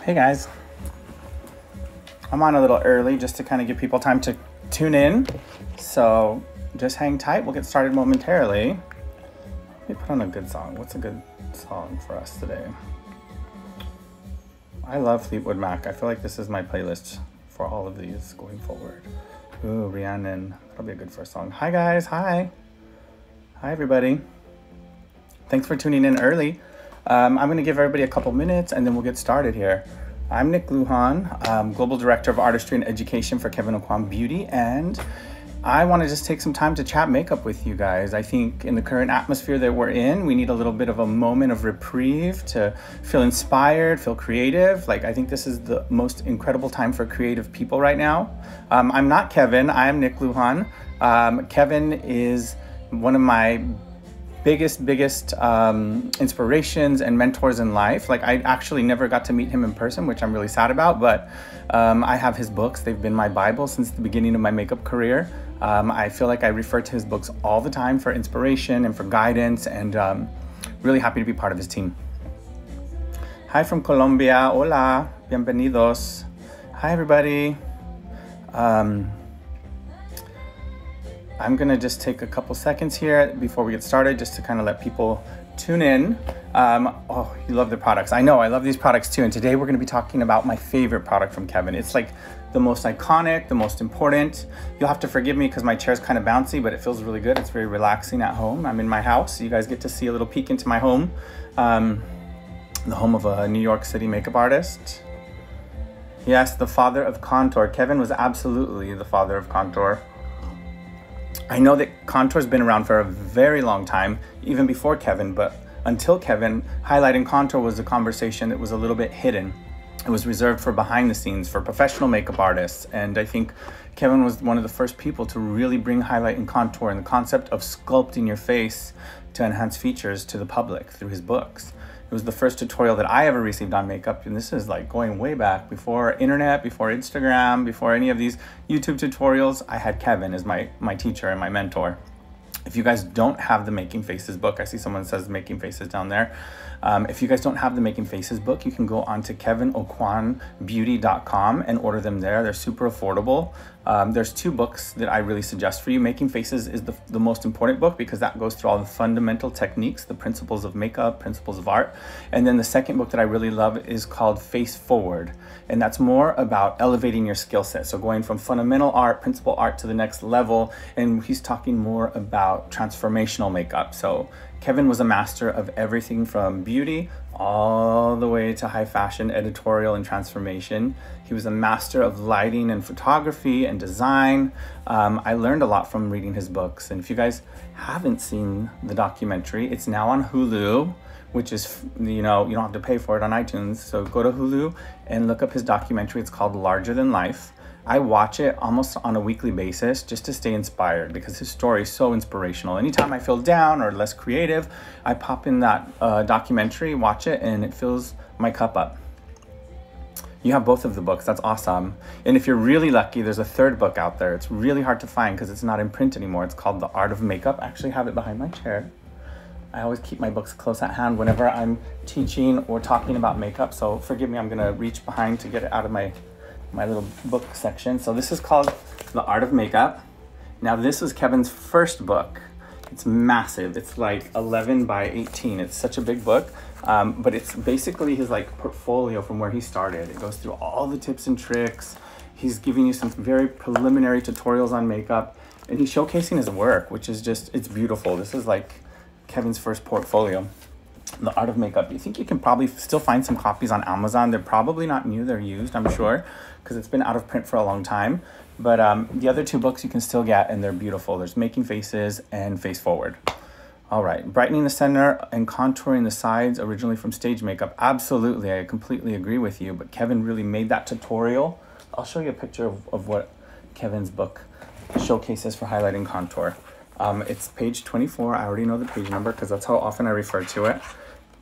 Hey guys, I'm on a little early just to kind of give people time to tune in. So just hang tight, we'll get started momentarily. Let me put on a good song. What's a good song for us today? I love Fleetwood Mac. I feel like this is my playlist for all of these going forward. Ooh, Rhiannon, that'll be a good first song. Hi guys, hi. Hi everybody. Thanks for tuning in early. I'm going to give everybody a couple minutes and then we'll get started here. I'm Nick Lujan, Global Director of Artistry and Education for Kevyn Aucoin Beauty, and I want to just take some time to chat makeup with you guys. I think in the current atmosphere that we're in, we need a little bit of a moment of reprieve to feel inspired, feel creative. I think this is the most incredible time for creative people right now. I'm not Kevyn, I am Nick Lujan. Kevyn is one of my biggest inspirations and mentors in life. I actually never got to meet him in person, which I'm really sad about, but I have his books. They've been my Bible since the beginning of my makeup career. I feel like I refer to his books all the time for inspiration and for guidance, and really happy to be part of his team. Hi from Colombia, hola, bienvenidos. Hi everybody. I'm gonna just take a couple seconds here before we get started just to kind of let people tune in. Oh, you love the products. I know, I love these products too. And today we're gonna be talking about my favorite product from Kevyn. It's like the most iconic, the most important. You'll have to forgive me because my chair's kind of bouncy, but it feels really good. It's very relaxing at home. I'm in my house. So you guys get to see a little peek into my home. The home of a New York City makeup artist. Yes, the father of contour. Kevyn was absolutely the father of contour. I know that contour's been around for a very long time, even before Kevyn, but until Kevyn, highlighting contour was a conversation that was a little bit hidden. It was reserved for behind the scenes, for professional makeup artists, and I think Kevyn was one of the first people to really bring highlight and contour and the concept of sculpting your face to enhance features to the public through his books. It was the first tutorial that I ever received on makeup, and this is going way back, before internet, before Instagram, before any of these YouTube tutorials. I had Kevyn as my teacher and my mentor. If you guys don't have the Making Faces book, I see someone says Making Faces down there. If you guys don't have the Making Faces book, you can go on to KevynAucoinBeauty.com and order them there. They're super affordable. There's two books that I really suggest for you. Making Faces is the most important book because that goes through all the fundamental techniques, the principles of makeup, principles of art. And then the second book that I really love is called Face Forward. And that's more about elevating your skill set. So going from fundamental art, principal art to the next level. And he's talking more about transformational makeup. So Kevyn was a master of everything from beauty all the way to high fashion, editorial, and transformation. He was a master of lighting and photography and design. I learned a lot from reading his books. And if you guys haven't seen the documentary, it's now on Hulu, which is, you don't have to pay for it on iTunes. So go to Hulu and look up his documentary. It's called Larger Than Life. I watch it almost on a weekly basis just to stay inspired because his story is so inspirational. Anytime I feel down or less creative, I pop in that documentary, watch it, and it fills my cup up. You have both of the books. That's awesome. And if you're really lucky, there's a third book out there. It's really hard to find because it's not in print anymore. It's called The Art of Makeup. I actually have it behind my chair. I always keep my books close at hand whenever I'm teaching or talking about makeup. So forgive me, I'm going to reach behind to get it out of my little book section. So this is called The Art of Makeup. Now this was Kevyn's first book. It's massive. It's 11 by 18. It's such a big book, but it's basically his portfolio from where he started. It goes through all the tips and tricks. He's giving you some very preliminary tutorials on makeup, and he's showcasing his work, which is it's beautiful. This is Kevyn's first portfolio. The Art of Makeup. You think you can probably still find some copies on Amazon. They're probably not new, they're used, I'm sure, because it's been out of print for a long time. But the other two books you can still get, and they're beautiful. There's Making Faces and Face Forward. All right, brightening the center and contouring the sides, originally from Stage Makeup. Absolutely, I completely agree with you, but Kevyn really made that tutorial. I'll show you a picture of what Kevyn's book showcases for highlighting contour. It's page 24. I already know the page number because that's how often I refer to it.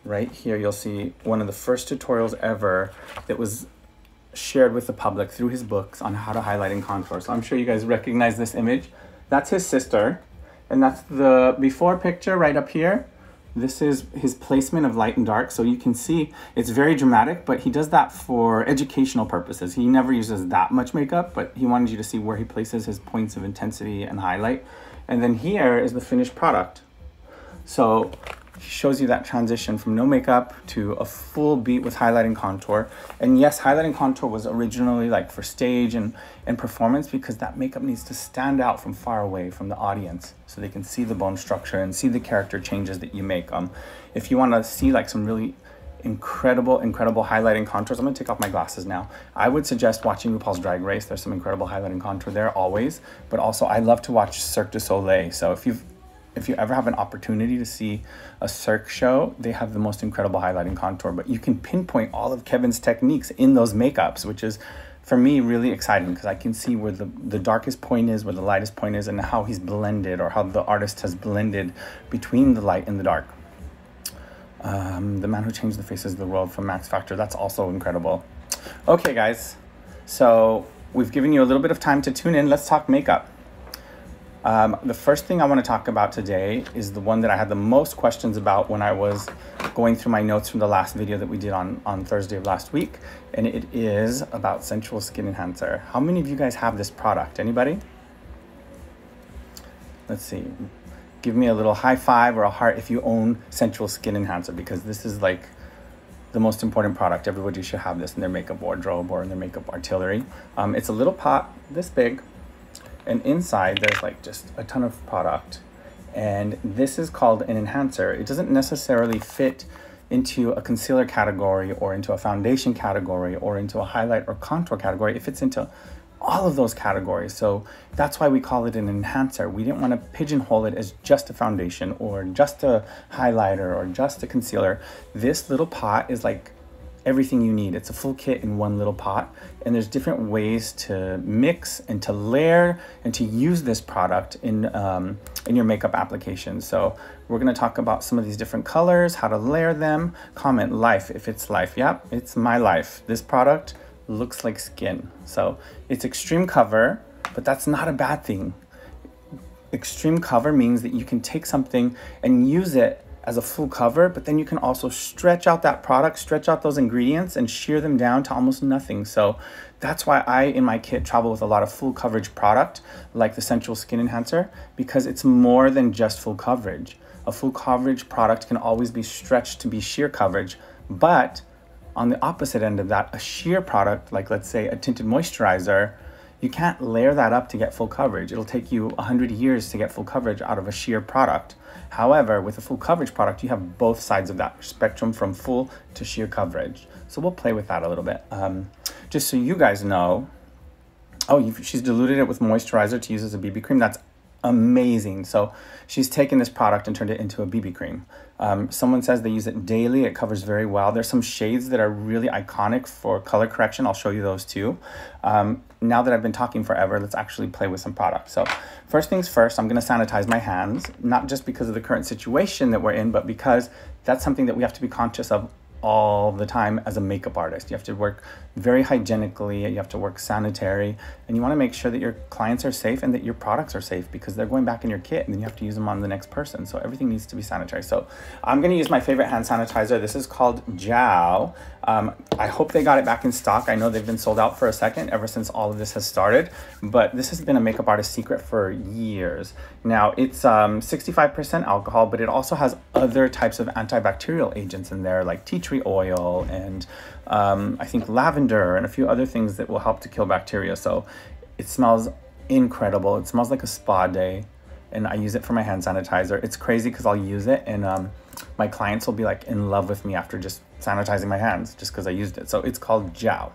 Right here, you'll see one of the first tutorials ever that was shared with the public through his books on how to highlight and contour. So I'm sure you guys recognize this image. That's his sister, and that's the before picture right up here. This is his placement of light and dark. So you can see it's very dramatic, but he does that for educational purposes. He never uses that much makeup, but he wanted you to see where he places his points of intensity and highlight. And then here is the finished product. So he shows you that transition from no makeup to a full beat with highlight and contour. And yes, highlight and contour was originally like for stage and performance, because that makeup needs to stand out from far away from the audience so they can see the bone structure and see the character changes that you make. If you want to see like some really incredible highlight and contours, I'm gonna take off my glasses now. I would suggest watching RuPaul's Drag Race. There's some incredible highlight and contour there always, but also I love to watch Cirque du Soleil. So if you ever have an opportunity to see a Cirque show, they have the most incredible highlight and contour, but you can pinpoint all of Kevyn's techniques in those makeups, which is, for me, really exciting, because I can see where the darkest point is, where the lightest point is, and how he's blended, or how the artist has blended between the light and the dark. The Man Who Changed the Faces of the World from Max Factor, that's also incredible. Okay, guys, so we've given you a little bit of time to tune in. Let's talk makeup. The first thing I want to talk about today is the one that I had the most questions about when I was going through my notes from the last video that we did on Thursday of last week, and it is about Sensual Skin Enhancer. How many of you guys have this product? Anybody? Let's see. Give me a little high five or a heart if you own Sensual Skin Enhancer, because this is like the most important product. Everybody should have this in their makeup wardrobe or in their makeup artillery. It's a little pot this big, and inside there's like just a ton of product, and this is called an enhancer. It doesn't necessarily fit into a concealer category or into a foundation category or into a highlight or contour category. It fits into all of those categories, so that's why we call it an enhancer. We didn't want to pigeonhole it as just a foundation or just a highlighter or just a concealer. This little pot is like everything you need. It's a full kit in one little pot, and there's different ways to mix and to layer and to use this product in your makeup application. So we're going to talk about some of these different colors, how to layer them. Comment life if it's life. Yep, it's my life. This product looks like skin. So it's extreme cover, but that's not a bad thing. Extreme cover means that you can take something and use it as a full cover, but then you can also stretch out that product, stretch out those ingredients, and shear them down to almost nothing. So that's why I, in my kit, travel with a lot of full coverage product like the Sensual Skin Enhancer, because it's more than just full coverage. A full coverage product can always be stretched to be sheer coverage, but on the opposite end of that, a sheer product, like let's say a tinted moisturizer, you can't layer that up to get full coverage. It'll take you 100 years to get full coverage out of a sheer product. However, with a full coverage product, you have both sides of that spectrum, from full to sheer coverage. So we'll play with that a little bit. Just so you guys know, she's diluted it with moisturizer to use as a BB cream. That's amazing. So she's taken this product and turned it into a BB cream. Someone says they use it daily. It covers very well. There's some shades that are really iconic for color correction. I'll show you those too. Now that I've been talking forever, let's actually play with some products. So first things first, I'm going to sanitize my hands, not just because of the current situation that we're in, but because that's something that we have to be conscious of all the time as a makeup artist. You have to work very hygienically, you have to work sanitary, and you want to make sure that your clients are safe and that your products are safe, because they're going back in your kit and then you have to use them on the next person. So everything needs to be sanitary. So I'm going to use my favorite hand sanitizer. This is called Jow. I hope they got it back in stock. I know they've been sold out for a second ever since all of this has started, but this has been a makeup artist secret for years. Now it's 65% alcohol, but it also has other types of antibacterial agents in there, like tea tree oil and I think lavender and a few other things that will help to kill bacteria. So it smells incredible. It smells like a spa day, and I use it for my hand sanitizer. It's crazy because I'll use it and my clients will be like in love with me after just sanitizing my hands just because I used it. So it's called Jow.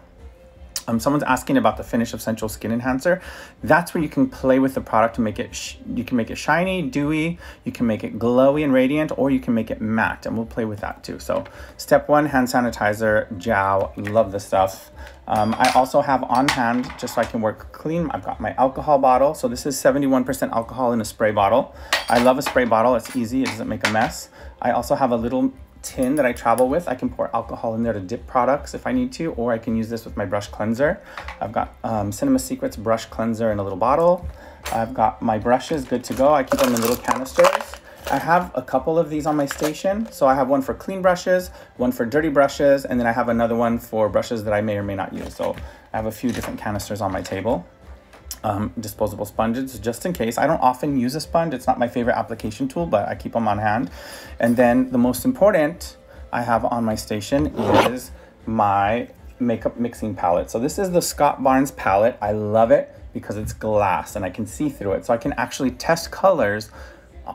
Someone's asking about the finish of Sensual Skin Enhancer. That's where you can play with the product to make it, you can make it shiny, dewy, you can make it glowy and radiant, or you can make it matte, and we'll play with that too. So step one, hand sanitizer, Jow, love this stuff. I also have on hand, just so I can work clean, I've got my alcohol bottle. So this is 71% alcohol in a spray bottle. I love a spray bottle, it's easy, it doesn't make a mess. I also have a little tin that I travel with. I can pour alcohol in there to dip products if I need to, or I can use this with my brush cleanser. I've got Cinema Secrets brush cleanser in a little bottle. I've got my brushes good to go. I keep them in little canisters. I have a couple of these on my station. So I have one for clean brushes, one for dirty brushes, and then I have another one for brushes that I may or may not use. So I have a few different canisters on my table. Disposable sponges, just in case. I don't often use a sponge. It's not my favorite application tool, but I keep them on hand. And then the most important I have on my station is my makeup mixing palette. So this is the Scott Barnes palette. I love it because it's glass and I can see through it. So I can actually test colors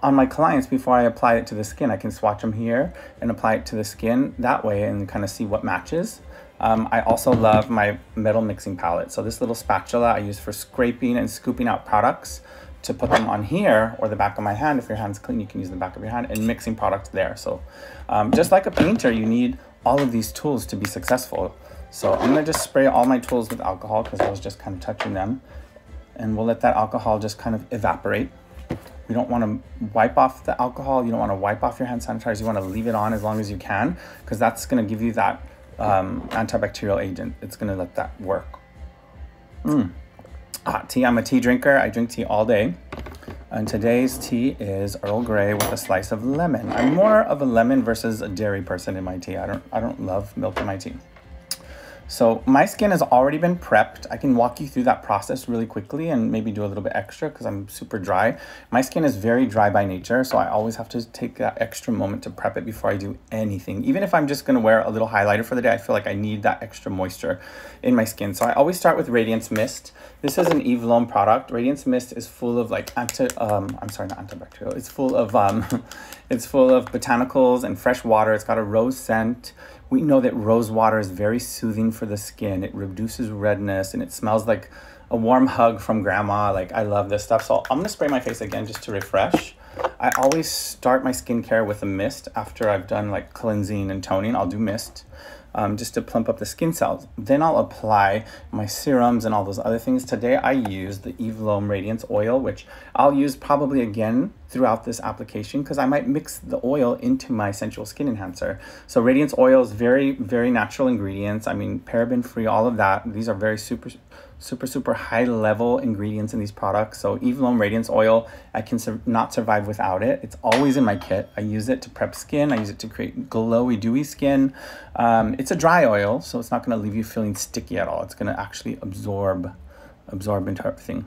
on my clients before I apply it to the skin. I can swatch them here and apply it to the skin that way and kind of see what matches. I also love my metal mixing palette. So this little spatula I use for scraping and scooping out products to put them on here or the back of my hand. If your hand's clean, you can use the back of your hand, and mixing products there. So just like a painter, you need all of these tools to be successful. So I'm gonna just spray all my tools with alcohol because I was just kind of touching them. And we'll let that alcohol just kind of evaporate. You don't want to wipe off the alcohol. You don't want to wipe off your hand sanitizer. You want to leave it on as long as you can because that's going to give you that antibacterial agent. It's going to let that work. Hot tea. I'm a tea drinker. I drink tea all day. And today's tea is Earl Grey with a slice of lemon. I'm more of a lemon versus a dairy person in my tea. I don't love milk in my tea. So my skin has already been prepped. I can walk you through that process really quickly and maybe do a little bit extra because I'm super dry. My skin is very dry by nature, so I always have to take that extra moment to prep it before I do anything. Even if I'm just gonna wear a little highlighter for the day, I feel like I need that extra moisture in my skin. So I always start with Radiance Mist. This is an Eve Lom product. Radiance Mist is full of like I'm sorry, not antibacterial. It's full of it's full of botanicals and fresh water. It's got a rose scent. We know that rose water is very soothing for the skin. It reduces redness and it smells like a warm hug from grandma. Like, I love this stuff. So I'm gonna spray my face again just to refresh. I always start my skincare with a mist after I've done like cleansing and toning. I'll do mist just to plump up the skin cells. Then I'll apply my serums and all those other things. Today I use the Eve Lom Radiance Oil, which I'll use probably again throughout this application because I might mix the oil into my Sensual Skin Enhancer. So Radiance Oil is very, very natural ingredients. I mean, paraben free, all of that. These are very super high level ingredients in these products. So Eve Lom Radiance Oil, I can not survive without it. It's always in my kit. I use it to prep skin. I use it to create glowy, dewy skin. It's a dry oil, so it's not gonna leave you feeling sticky at all. It's gonna actually absorb into everything.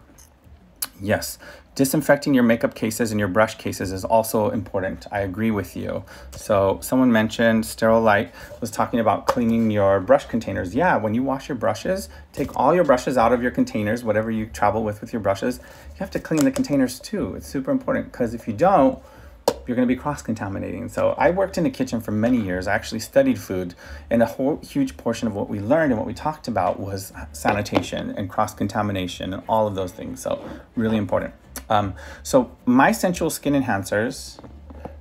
Yes, disinfecting your makeup cases and your brush cases is also important. I agree with you. So someone mentioned Sterile Light was talking about cleaning your brush containers. Yeah, when you wash your brushes, take all your brushes out of your containers, whatever you travel with your brushes, you have to clean the containers too. It's super important because if you don't, you're going to be cross-contaminating. So I worked in the kitchen for many years. I actually studied food, and a whole huge portion of what we learned and what we talked about was sanitation and cross-contamination and all of those things. So really important. So my Sensual Skin Enhancers,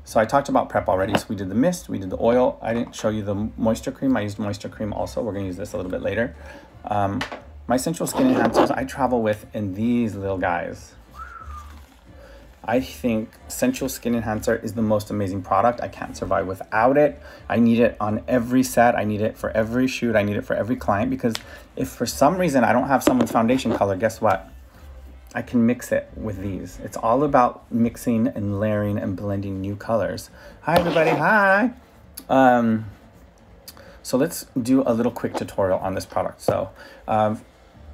so I talked about prep already. So we did the mist, we did the oil. I didn't show you the moisture cream. I used moisture cream also. We're going to use this a little bit later. My Sensual Skin Enhancers I travel with in these little guys. I think Sensual Skin Enhancer is the most amazing product. I can't survive without it. I need it on every set. I need it for every shoot. I need it for every client because if for some reason I don't have someone's foundation color, guess what? I can mix it with these. It's all about mixing and layering and blending new colors. Hi everybody, hi. So let's do a little quick tutorial on this product. So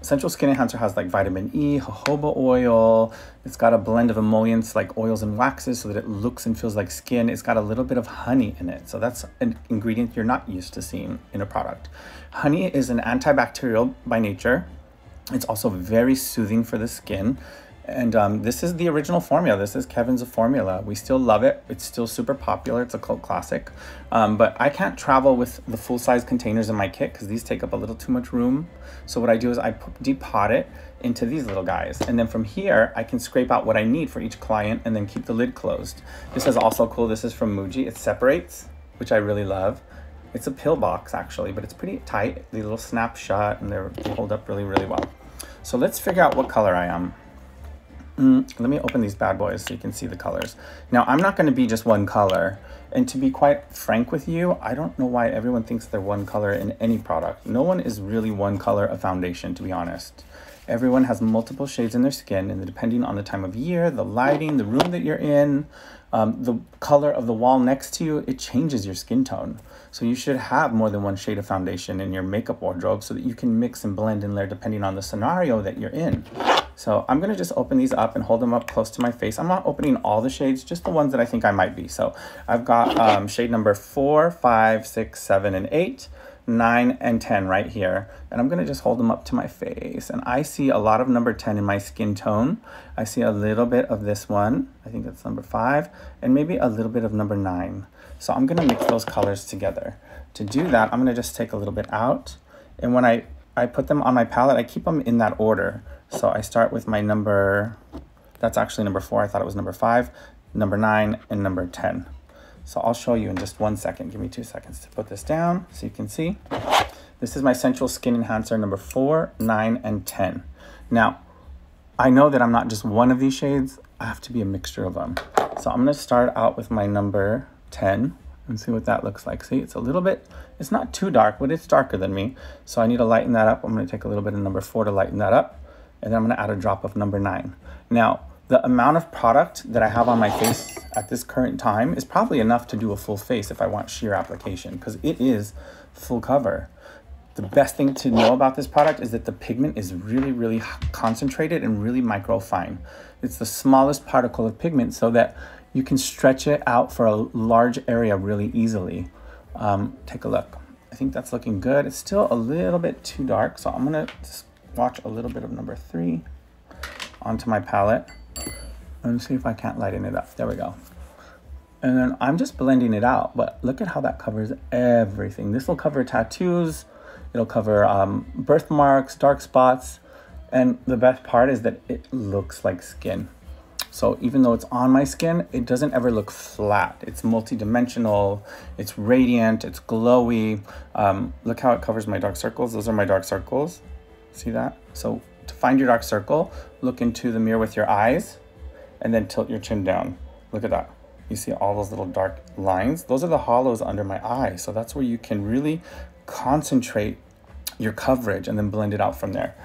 Sensual Skin Enhancer has like vitamin E, jojoba oil. It's got a blend of emollients like oils and waxes so that it looks and feels like skin. It's got a little bit of honey in it. So that's an ingredient you're not used to seeing in a product. Honey is an antibacterial by nature. It's also very soothing for the skin. And this is the original formula. This is Kevyn's formula. We still love it. It's still super popular. It's a cult classic. But I can't travel with the full-size containers in my kit because these take up a little too much room. So what I do is I depot it into these little guys. And then from here, I can scrape out what I need for each client and then keep the lid closed. This is also cool. This is from Muji. It separates, which I really love. It's a pill box actually, but it's pretty tight. The little snap shut and they hold up really, really well. So let's figure out what color I am. Let me open these bad boys so you can see the colors. Now, I'm not going to be just one color. And to be quite frank with you, I don't know why everyone thinks they're one color in any product. No one is really one color of foundation, to be honest. Everyone has multiple shades in their skin, and depending on the time of year, the lighting, the room that you're in, The color of the wall next to you, it changes your skin tone. So you should have more than one shade of foundation in your makeup wardrobe so that you can mix and blend and layer depending on the scenario that you're in. So I'm gonna just open these up and hold them up close to my face. I'm not opening all the shades, just the ones that I think I might be. So I've got shade number 4, 5, 6, 7, and 8, 9, and 10 right here. And I'm gonna just hold them up to my face. And I see a lot of number 10 in my skin tone. I see a little bit of this one. I think that's number 5, and maybe a little bit of number 9. So I'm gonna mix those colors together. To do that, I'm gonna just take a little bit out. And when I put them on my palette, I keep them in that order. So I start with my number, that's actually number 4. I thought it was number 5, number 9, and number 10. So I'll show you in just 1 second. Give me 2 seconds to put this down so you can see. This is my Sensual Skin Enhancer number 4, 9, and 10. Now, I know that I'm not just one of these shades. I have to be a mixture of them. So I'm gonna start out with my number 10 and see what that looks like. See, it's a little bit, it's not too dark, but it's darker than me. So I need to lighten that up. I'm gonna take a little bit of number 4 to lighten that up. And then I'm gonna add a drop of number 9. Now, the amount of product that I have on my face at this current time is probably enough to do a full face if I want sheer application, because it is full cover. The best thing to know about this product is that the pigment is really, really concentrated and really micro fine. It's the smallest particle of pigment so that you can stretch it out for a large area really easily. Take a look. I think that's looking good. It's still a little bit too dark, so I'm gonna swatch a little bit of number 3 onto my palette and see if I can't lighten it up. There we go. And then I'm just blending it out, but look at how that covers everything. This will cover tattoos, it'll cover birthmarks, dark spots, and the best part is that it looks like skin. So even though it's on my skin, it doesn't ever look flat. It's multi-dimensional, it's radiant, it's glowy. Look how it covers my dark circles. Those are my dark circles. See that? So to find your dark circle, look into the mirror with your eyes and then tilt your chin down. Look at that. You see all those little dark lines? Those are the hollows under my eye. So that's where you can really concentrate your coverage and then blend it out from there.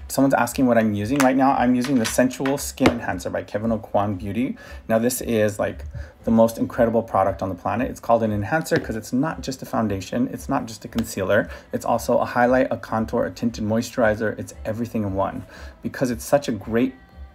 Someone's asking what I'm using right now. I'm using the Sensual Skin Enhancer by Kevyn Aucoin Beauty. Now this is like the most incredible product on the planet. It's called an enhancer because it's not just a foundation. It's not just a concealer. It's also a highlight, a contour, a tinted moisturizer. It's everything in one. Because it's such a great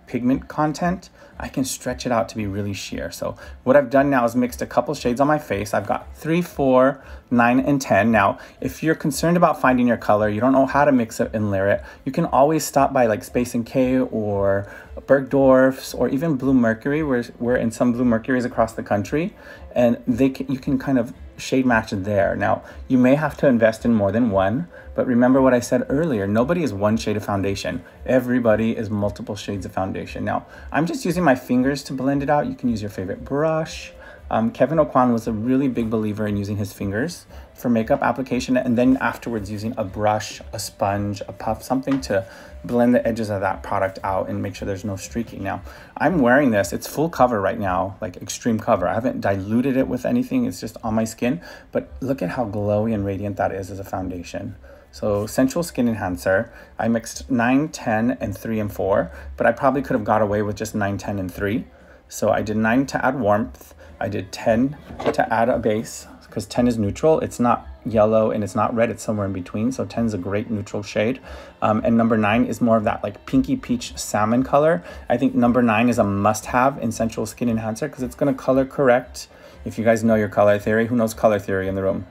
pigment content, I can stretch it out to be really sheer. So what I've done now is mixed a couple shades on my face. I've got 3, 4, 9, and 10. Now, if you're concerned about finding your color, you don't know how to mix it and layer it, you can always stop by like Space NK or Bergdorf's or even Blue Mercury. We're in some Blue Mercuries across the country, and you can kind of shade match there. Now, you may have to invest in more than one, but remember what I said earlier, nobody is one shade of foundation. Everybody is multiple shades of foundation. Now, I'm just using my fingers to blend it out. You can use your favorite brush. Kevyn Aucoin was a really big believer in using his fingers for makeup application, and then afterwards using a brush, a sponge, a puff, something to blend the edges of that product out and make sure there's no streaking. Now, I'm wearing this. It's full cover right now, like extreme cover. I haven't diluted it with anything. It's just on my skin, but look at how glowy and radiant that is as a foundation. So Sensual Skin Enhancer, I mixed 9, 10, and 3 and 4, but I probably could have got away with just 9, 10, and 3. So I did 9 to add warmth. I did 10 to add a base, because 10 is neutral. It's not yellow and it's not red, it's somewhere in between. So 10 is a great neutral shade. And number 9 is more of that like pinky peach salmon color. I think number 9 is a must-have in Sensual Skin Enhancer because it's gonna color correct. If you guys know your color theory, who knows color theory in the room?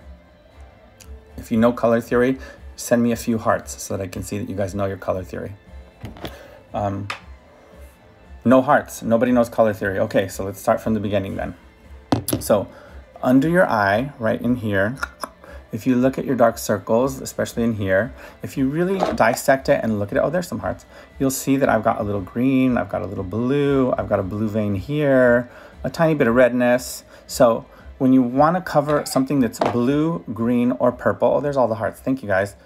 If you know color theory, send me a few hearts so that I can see that you guys know your color theory. No hearts, nobody knows color theory. Okay, so let's start from the beginning then. So under your eye, right in here, if you look at your dark circles, especially in here, if you really dissect it and look at it, oh, there's some hearts. You'll see that I've got a little green, I've got a little blue, I've got a blue vein here, a tiny bit of redness. So when you want to cover something that's blue, green, or purple, oh, there's all the hearts. Thank you, guys.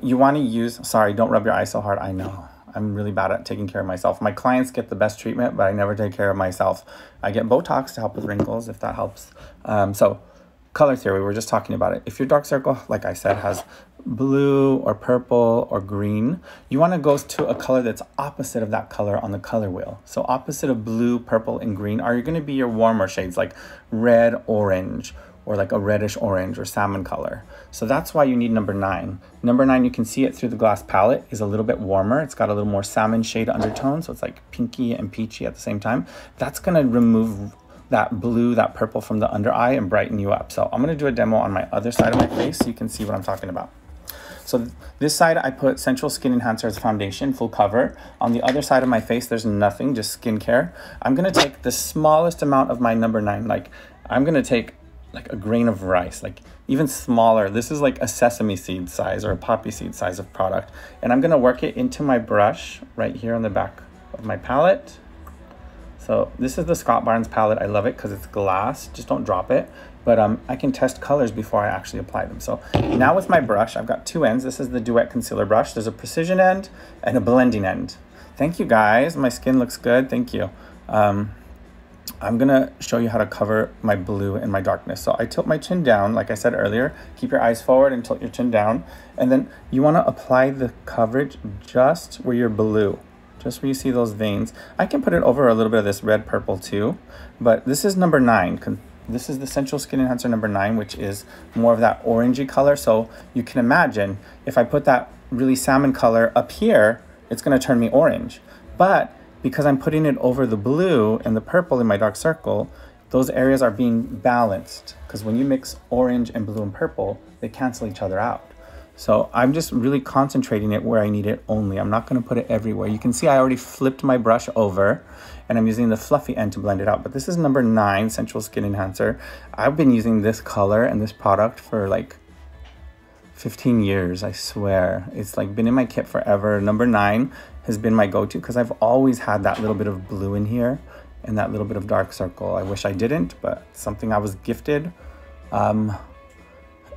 You want to use, sorry, don't rub your eyes so hard. I know. I'm really bad at taking care of myself. My clients get the best treatment, but I never take care of myself. I get Botox to help with wrinkles, if that helps. So color theory, we're just talking about it. If your dark circle, like I said, has blue or purple or green, you want to go to a color that's opposite of that color on the color wheel. So opposite of blue, purple, and green are going to be your warmer shades like red, orange, or like a reddish orange or salmon color. So that's why you need number 9. Number 9, you can see it through the glass palette, is a little bit warmer. It's got a little more salmon shade undertone, so it's like pinky and peachy at the same time. That's going to remove that blue, that purple from the under eye and brighten you up. So I'm going to do a demo on my other side of my face so you can see what I'm talking about. So this side, I put Sensual Skin Enhancer as foundation, full cover. On the other side of my face, there's nothing, just skincare. I'm gonna take the smallest amount of my number 9. Like, I'm gonna take like a grain of rice, like even smaller. This is like a sesame seed size or a poppy seed size of product. And I'm gonna work it into my brush right here on the back of my palette. So this is the Scott Barnes palette. I love it because it's glass, just don't drop it. But I can test colors before I actually apply them. So now with my brush, I've got 2 ends. This is the Duet Concealer brush. There's a precision end and a blending end. Thank you guys, my skin looks good, thank you. I'm gonna show you how to cover my blue and my darkness. So I tilt my chin down, like I said earlier, keep your eyes forward and tilt your chin down. And then you wanna apply the coverage just where you're blue. Just where you see those veins. I can put it over a little bit of this red purple too, but this is number 9. This is the Sensual Skin Enhancer number 9, which is more of that orangey color. So you can imagine if I put that really salmon color up here, it's gonna turn me orange. But because I'm putting it over the blue and the purple in my dark circle, those areas are being balanced. Because when you mix orange and blue and purple, they cancel each other out. So I'm just really concentrating it where I need it only. I'm not gonna put it everywhere. You can see I already flipped my brush over and I'm using the fluffy end to blend it out. But this is number 9, Sensual Skin Enhancer. I've been using this color and this product for like 15 years, I swear. It's like been in my kit forever. Number 9 has been my go-to because I've always had that little bit of blue in here and that little bit of dark circle. I wish I didn't, but it's something I was gifted.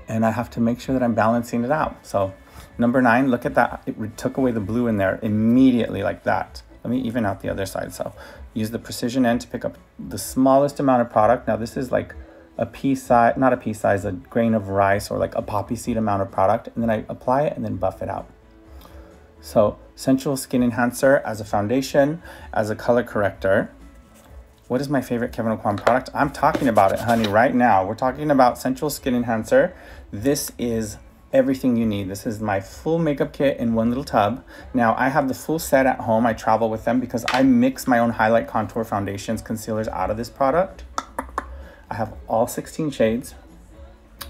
And I have to make sure that I'm balancing it out. So number 9, look at that. It took away the blue in there immediately like that. Let me even out the other side. So use the precision end to pick up the smallest amount of product. Now this is like a pea size, not a pea size, a grain of rice or like a poppy seed amount of product. And then I apply it and then buff it out. So Sensual Skin Enhancer as a foundation, as a color corrector. What is my favorite Kevyn Aucoin product? I'm talking about it, honey, right now. We're talking about Sensual Skin Enhancer. This is everything you need. This is my full makeup kit in one little tub. Now, I have the full set at home. I travel with them because I mix my own highlight, contour, foundations, concealers out of this product. I have all 16 shades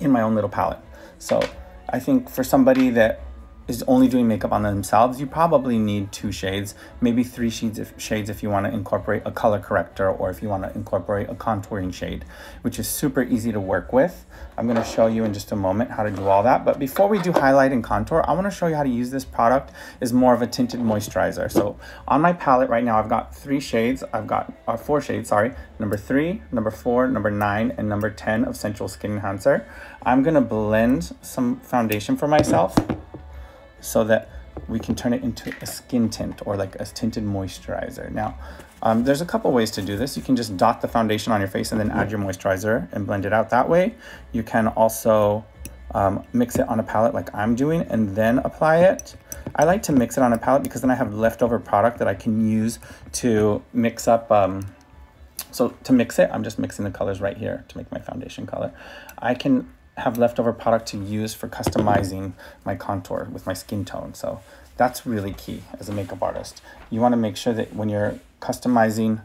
in my own little palette. So I think for somebody that is only doing makeup on themselves, you probably need 2 shades, maybe 3 shades if you want to incorporate a color corrector or if you want to incorporate a contouring shade, which is super easy to work with. I'm going to show you in just a moment how to do all that. But before we do highlight and contour, I want to show you how to use this product as more of a tinted moisturizer. So on my palette right now, I've got 3 shades. I've got 4 shades, sorry. Number 3, number 4, number 9, and number 10 of Sensual Skin Enhancer. I'm going to blend some foundation for myself so that we can turn it into a skin tint or like a tinted moisturizer. Now, there's a couple ways to do this. You can just dot the foundation on your face and then add your moisturizer and blend it out that way. You can also mix it on a palette like I'm doing and then apply it. I like to mix it on a palette because then I have leftover product that I can use to mix up. So to mix it, I'm just mixing the colors right here to make my foundation color. I can have leftover product to use for customizing my contour with my skin tone. So that's really key as a makeup artist. You want to make sure that when you're customizing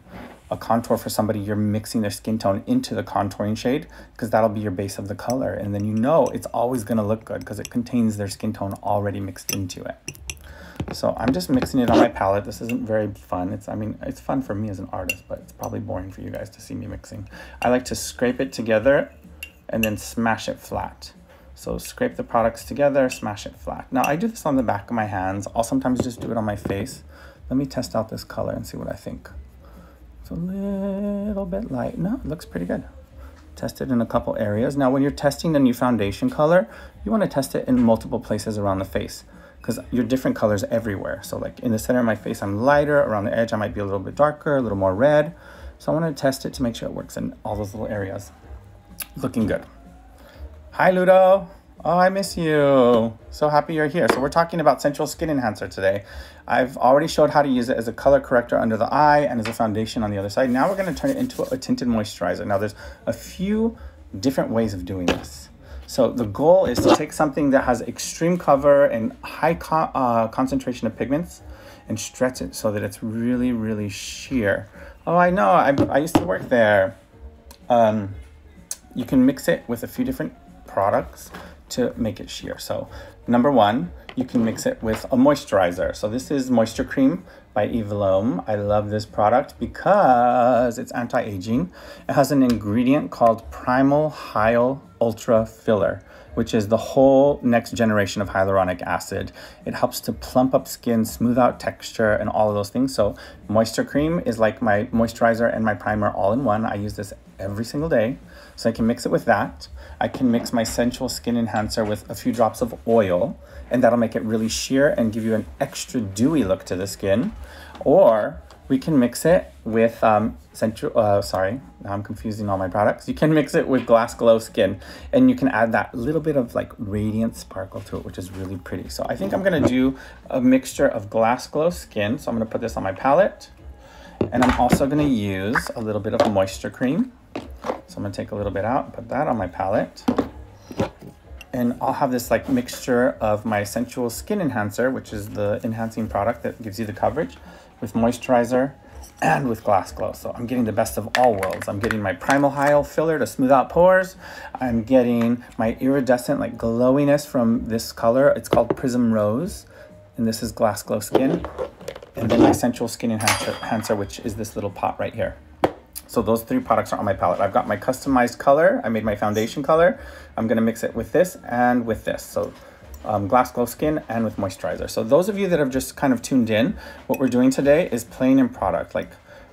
a contour for somebody, you're mixing their skin tone into the contouring shade because that'll be your base of the color. And then you know it's always going to look good because it contains their skin tone already mixed into it. So I'm just mixing it on my palette. This isn't very fun. It's fun for me as an artist, but it's probably boring for you guys to see me mixing. I like to scrape it together and then smash it flat. So scrape the products together, smash it flat. Now I do this on the back of my hands. I'll sometimes just do it on my face. Let me test out this color and see what I think. It's a little bit light. No, it looks pretty good. Test it in a couple areas. Now when you're testing a new foundation color, you want to test it in multiple places around the face because you're different colors everywhere. So like in the center of my face, I'm lighter. Around the edge, I might be a little bit darker, a little more red. So I want to test it to make sure it works in all those little areas. Looking good. Hi, Ludo. Oh, I miss you. So happy you're here. So we're talking about Sensual Skin Enhancer today. I've already showed how to use it as a color corrector under the eye and as a foundation on the other side. Now we're going to turn it into a tinted moisturizer. Now there's a few different ways of doing this. So the goal is to take something that has extreme cover and high concentration of pigments and stretch it so that it's really, really sheer. Oh, I know. I used to work there. You can mix it with a few different products to make it sheer. So number one, you can mix it with a moisturizer. So this is Moisture Cream by Eve Lom. I love this product because it's anti-aging. It has an ingredient called Primal Hyal Ultra Filler, which is the whole next generation of hyaluronic acid. It helps to plump up skin, smooth out texture, and all of those things. So Moisture Cream is like my moisturizer and my primer all in one. I use this every single day. So I can mix it with that. I can mix my Sensual Skin Enhancer with a few drops of oil, and that'll make it really sheer and give you an extra dewy look to the skin. Or we can mix it with sorry, now I'm confusing all my products. You can mix it with Glass Glow Skin, and you can add that little bit of like radiant sparkle to it, which is really pretty. So I think I'm gonna do a mixture of Glass Glow Skin. So I'm gonna put this on my palette, and I'm also gonna use a little bit of Moisture Cream. So I'm gonna take a little bit out and put that on my palette. And I'll have this like mixture of my Sensual Skin Enhancer, which is the enhancing product that gives you the coverage, with moisturizer and with Glass Glow. So I'm getting the best of all worlds. I'm getting my Primal Hyal filler to smooth out pores. I'm getting my iridescent like glowiness from this color. It's called Prism Rose, and this is Glass Glow Skin. And then my Sensual Skin Enhancer, which is this little pot right here. So those three products are on my palette. I've got my customized color. I made my foundation color. I'm gonna mix it with this and with this. So Glass Glow Skin and with moisturizer. So those of you that have just kind of tuned in, what we're doing today is playing in product. Like,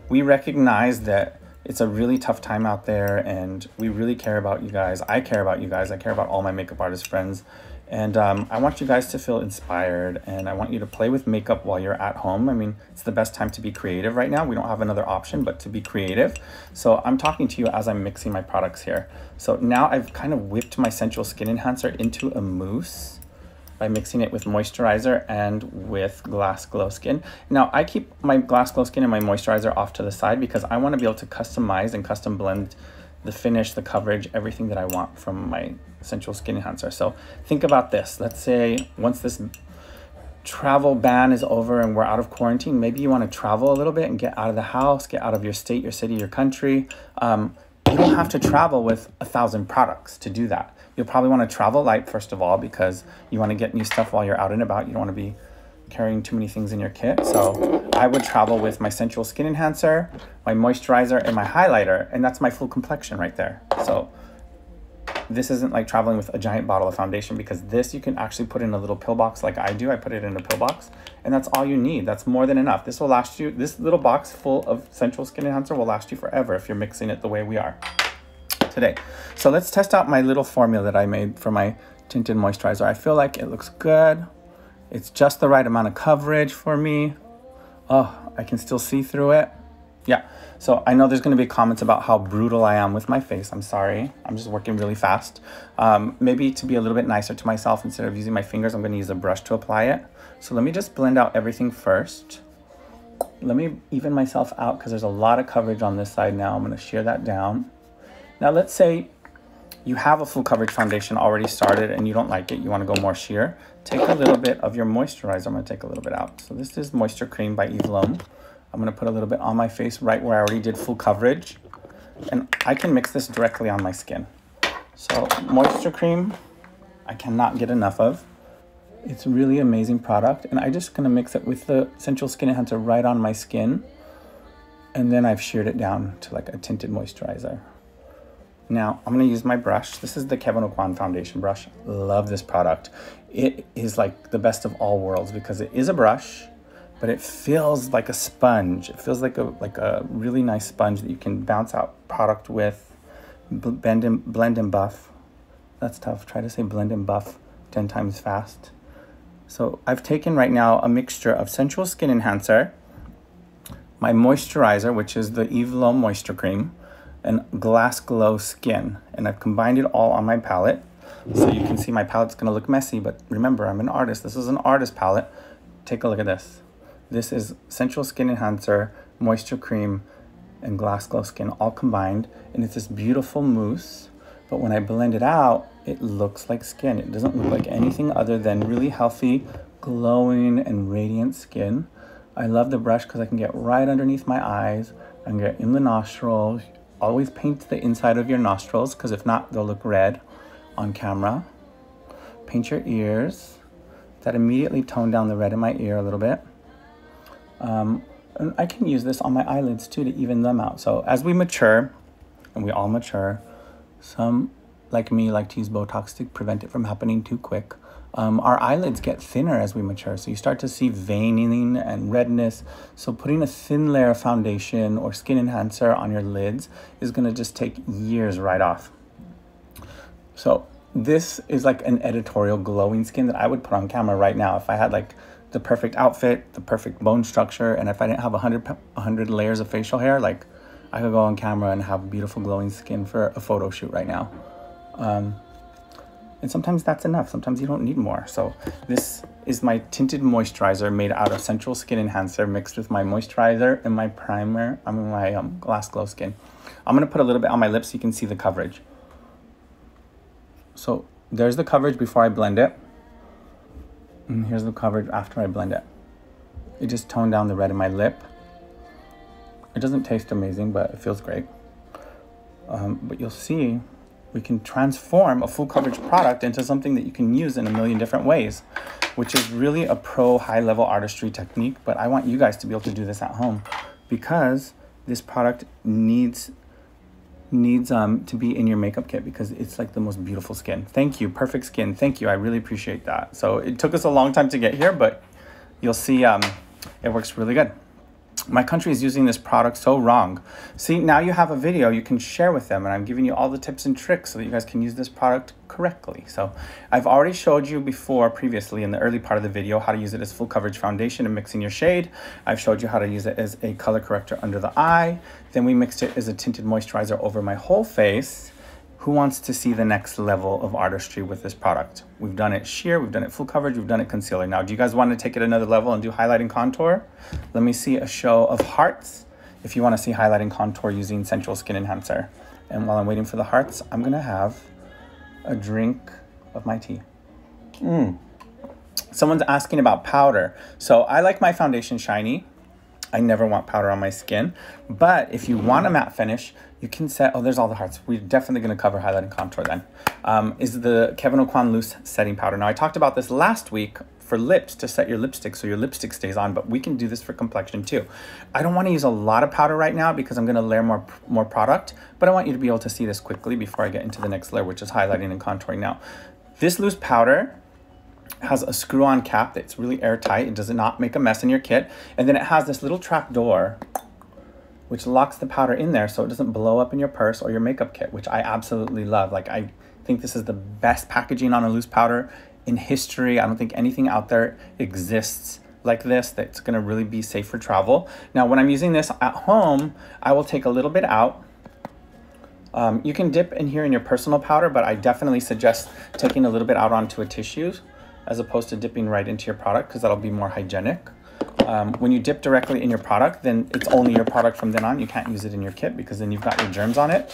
we recognize that it's a really tough time out there, and we really care about you guys. I care about you guys. I care about all my makeup artist friends. And I want you guys to feel inspired, and I want you to play with makeup while you're at home. I mean, it's the best time to be creative right now. We don't have another option but to be creative. So I'm talking to you as I'm mixing my products here. So now I've kind of whipped my Sensual Skin Enhancer into a mousse by mixing it with moisturizer and with Glass Glow Skin. Now I keep my Glass Glow Skin and my moisturizer off to the side because I want to be able to customize and custom blend the finish, the coverage, everything that I want from my Sensual Skin Enhancer. So think about this. Let's say once this travel ban is over and we're out of quarantine, maybe you want to travel a little bit and get out of the house, get out of your state, your city, your country. You don't have to travel with 1,000 products to do that. You'll probably want to travel light, first of all, because you want to get new stuff while you're out and about. You don't want to be carrying too many things in your kit. So I would travel with my Sensual Skin Enhancer, my moisturizer, and my highlighter, and that's my full complexion right there. So this isn't like traveling with a giant bottle of foundation, because this you can actually put in a little pill box like I do. I put it in a pill box, and that's all you need. That's more than enough. This will last you, this little box full of Sensual Skin Enhancer will last you forever if you're mixing it the way we are today. So let's test out my little formula that I made for my tinted moisturizer. I feel like it looks good. It's just the right amount of coverage for me. Oh, I can still see through it. Yeah, so I know there's gonna be comments about how brutal I am with my face. I'm sorry, I'm just working really fast. Maybe to be a little bit nicer to myself, instead of using my fingers, I'm gonna use a brush to apply it. So let me just blend out everything first. Let me even myself out because there's a lot of coverage on this side now. I'm gonna shear that down. Now let's say you have a full coverage foundation already started and you don't like it, you wanna go more sheer. Take a little bit of your moisturizer. I'm gonna take a little bit out. So this is Moisture Cream by Eve Lom. I'm gonna put a little bit on my face right where I already did full coverage. And I can mix this directly on my skin. So Moisture Cream, I cannot get enough of. It's a really amazing product. And I'm just gonna mix it with the Sensual Skin Enhancer right on my skin. And then I've sheared it down to like a tinted moisturizer. Now I'm gonna use my brush. This is the Kevyn Aucoin foundation brush. Love this product. It is like the best of all worlds because it is a brush, but it feels like a sponge. It feels like a really nice sponge that you can bounce out product with, blend and buff. That's tough. Try to say blend and buff 10 times fast. So I've taken right now a mixture of Sensual Skin Enhancer, my moisturizer, which is the Eve Lom Moisture Cream, and Glass Glow Skin, and I've combined it all on my palette. So you can see my palette's gonna look messy, but remember, I'm an artist. This is an artist palette. Take a look at this. This is Sensual Skin Enhancer, Moisture Cream, and Glass Glow Skin all combined. And it's this beautiful mousse. But when I blend it out, it looks like skin. It doesn't look like anything other than really healthy, glowing, and radiant skin. I love the brush because I can get right underneath my eyes. I can get in the nostrils. Always paint the inside of your nostrils because if not, they'll look red on camera. Paint your ears. That immediately toned down the red in my ear a little bit. And I can use this on my eyelids too to even them out. So as we mature, and we all mature, some like me like to use Botox to prevent it from happening too quick. Our eyelids get thinner as we mature, so you start to see veining and redness. So putting a thin layer of foundation or skin enhancer on your lids is gonna just take years right off. So this is like an editorial glowing skin that I would put on camera right now if I had like the perfect outfit, the perfect bone structure, and if I didn't have 100 layers of facial hair, like I could go on camera and have beautiful glowing skin for a photo shoot right now. And sometimes that's enough. Sometimes you don't need more. So this is my tinted moisturizer made out of Sensual Skin Enhancer mixed with my moisturizer and my primer, my Glass Glow Skin. I'm gonna put a little bit on my lips so you can see the coverage. So there's the coverage before I blend it. And here's the coverage after I blend it. It just toned down the red in my lip. It doesn't taste amazing, but it feels great. But you'll see we can transform a full coverage product into something that you can use in a million different ways, which is really a pro high level artistry technique. But I want you guys to be able to do this at home because this product needs to be in your makeup kit because it's like the most beautiful skin. Thank you, perfect skin. Thank you, I really appreciate that. So it took us a long time to get here, but you'll see it works really good. My country is using this product so wrong. See, now you have a video you can share with them, and I'm giving you all the tips and tricks so that you guys can use this product correctly. So I've already showed you before previously in the early part of the video how to use it as full coverage foundation and mixing your shade. I've showed you how to use it as a color corrector under the eye. Then we mixed it as a tinted moisturizer over my whole face. Who wants to see the next level of artistry with this product? We've done it sheer, we've done it full coverage, we've done it concealer. Now, do you guys want to take it another level and do highlight and contour? Let me see a show of hearts if you want to see highlight and contour using Sensual Skin Enhancer. And while I'm waiting for the hearts, I'm going to have a drink of my tea. Someone's asking about powder. So I like my foundation shiny. I never want powder on my skin. But if you want a matte finish, you can set, oh, there's all the hearts. We're definitely gonna cover highlight and contour then. Is the Kevyn Aucoin Loose Setting Powder. Now I talked about this last week for lips to set your lipstick so your lipstick stays on, but we can do this for complexion too. I don't wanna use a lot of powder right now because I'm gonna layer more product, but I want you to be able to see this quickly before I get into the next layer, which is highlighting and contouring now. This loose powder has a screw-on cap that's really airtight. It does not make a mess in your kit. And then it has this little trap door which locks the powder in there so it doesn't blow up in your purse or your makeup kit, which I absolutely love. Like, I think this is the best packaging on a loose powder in history. I don't think anything out there exists like this that's gonna really be safe for travel. Now, when I'm using this at home, I will take a little bit out. You can dip in here in your personal powder, but I definitely suggest taking a little bit out onto a tissue as opposed to dipping right into your product because that'll be more hygienic. When you dip directly in your product, then it's only your product from then on. You can't use it in your kit because then you've got your germs on it.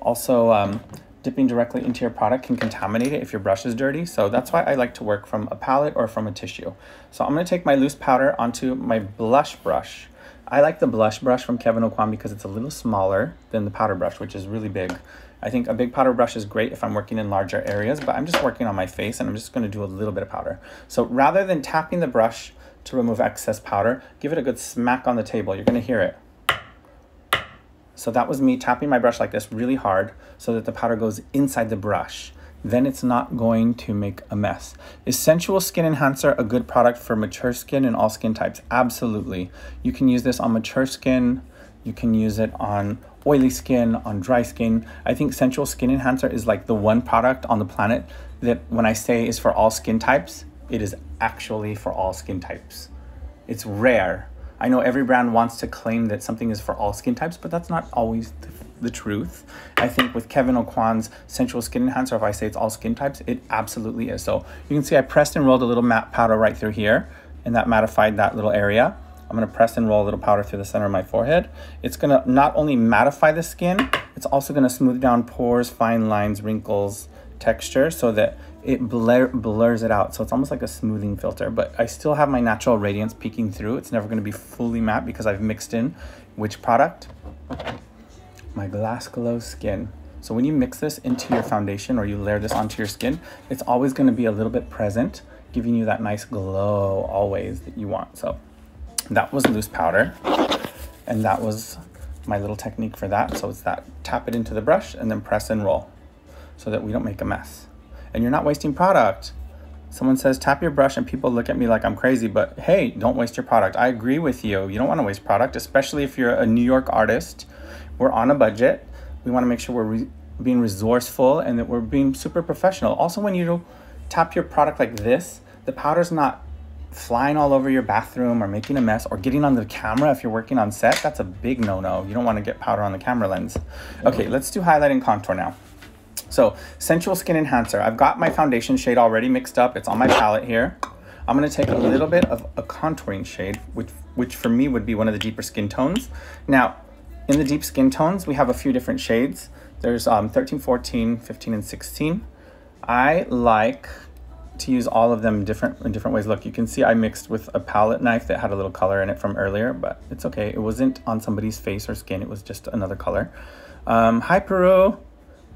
Also, dipping directly into your product can contaminate it if your brush is dirty. So that's why I like to work from a palette or from a tissue. So I'm gonna take my loose powder onto my blush brush. I like the blush brush from Kevyn Aucoin because it's a little smaller than the powder brush, which is really big. I think a big powder brush is great if I'm working in larger areas, but I'm just working on my face and I'm just gonna do a little bit of powder. So rather than tapping the brush to remove excess powder, give it a good smack on the table. You're gonna hear it. So that was me tapping my brush like this really hard so that the powder goes inside the brush. Then it's not going to make a mess. Is Sensual Skin Enhancer a good product for mature skin and all skin types? Absolutely. You can use this on mature skin. You can use it on oily skin, on dry skin. I think Sensual Skin Enhancer is like the one product on the planet that when I say is for all skin types, it is actually for all skin types. It's rare. I know every brand wants to claim that something is for all skin types, but that's not always the truth. I think with Kevyn Aucoin's Sensual Skin Enhancer, if I say it's all skin types, it absolutely is. So you can see I pressed and rolled a little matte powder right through here, and that mattified that little area. I'm gonna press and roll a little powder through the center of my forehead. It's gonna not only mattify the skin, it's also gonna smooth down pores, fine lines, wrinkles, texture, so that it blurs it out. So it's almost like a smoothing filter, but I still have my natural radiance peeking through. It's never gonna be fully matte because I've mixed in which product? My Glass Glow Skin. So when you mix this into your foundation or you layer this onto your skin, it's always gonna be a little bit present, giving you that nice glow always that you want. So that was loose powder, and that was my little technique for that. So it's that, tap it into the brush and then press and roll so that we don't make a mess. And you're not wasting product. Someone says, tap your brush, and people look at me like I'm crazy, but hey, don't waste your product. I agree with you. You don't wanna waste product, especially if you're a New York artist. We're on a budget. We wanna make sure we're being resourceful and that we're being super professional. Also, when you tap your product like this, the powder's not flying all over your bathroom or making a mess or getting on the camera if you're working on set. That's a big no-no. You don't wanna get powder on the camera lens. Okay, let's do highlight and contour now. So, Sensual Skin Enhancer. I've got my foundation shade already mixed up. It's on my palette here. I'm gonna take a little bit of a contouring shade, which for me would be one of the deeper skin tones. Now, in the deep skin tones, we have a few different shades. There's 13, 14, 15, and 16. I like to use all of them in different ways. Look, you can see I mixed with a palette knife that had a little color in it from earlier, but it's okay. It wasn't on somebody's face or skin. It was just another color. Hi, Peru.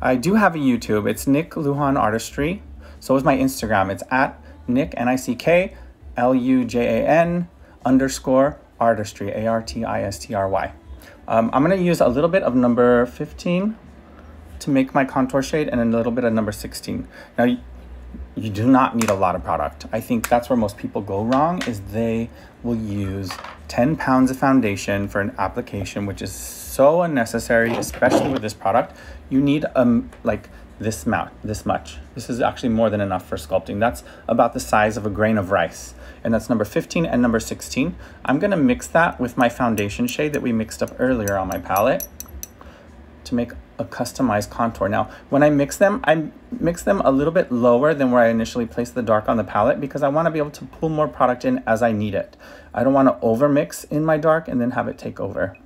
I do have a YouTube. It's Nick Lujan Artistry. So is my Instagram. It's at Nick, N-I-C-K, L-U-J-A-N _ artistry, A-R-T-I-S-T-R-Y. I'm gonna use a little bit of number 15 to make my contour shade and a little bit of number 16. Now, you do not need a lot of product. I think that's where most people go wrong, is they will use 10 pounds of foundation for an application, which is so unnecessary, especially with this product. You need like this much. This is actually more than enough for sculpting. That's about the size of a grain of rice. And that's number 15 and number 16. I'm gonna mix that with my foundation shade that we mixed up earlier on my palette to make a customized contour. Now, when I mix them a little bit lower than where I initially placed the dark on the palette, because I wanna be able to pull more product in as I need it. I don't wanna over mix in my dark and then have it take over.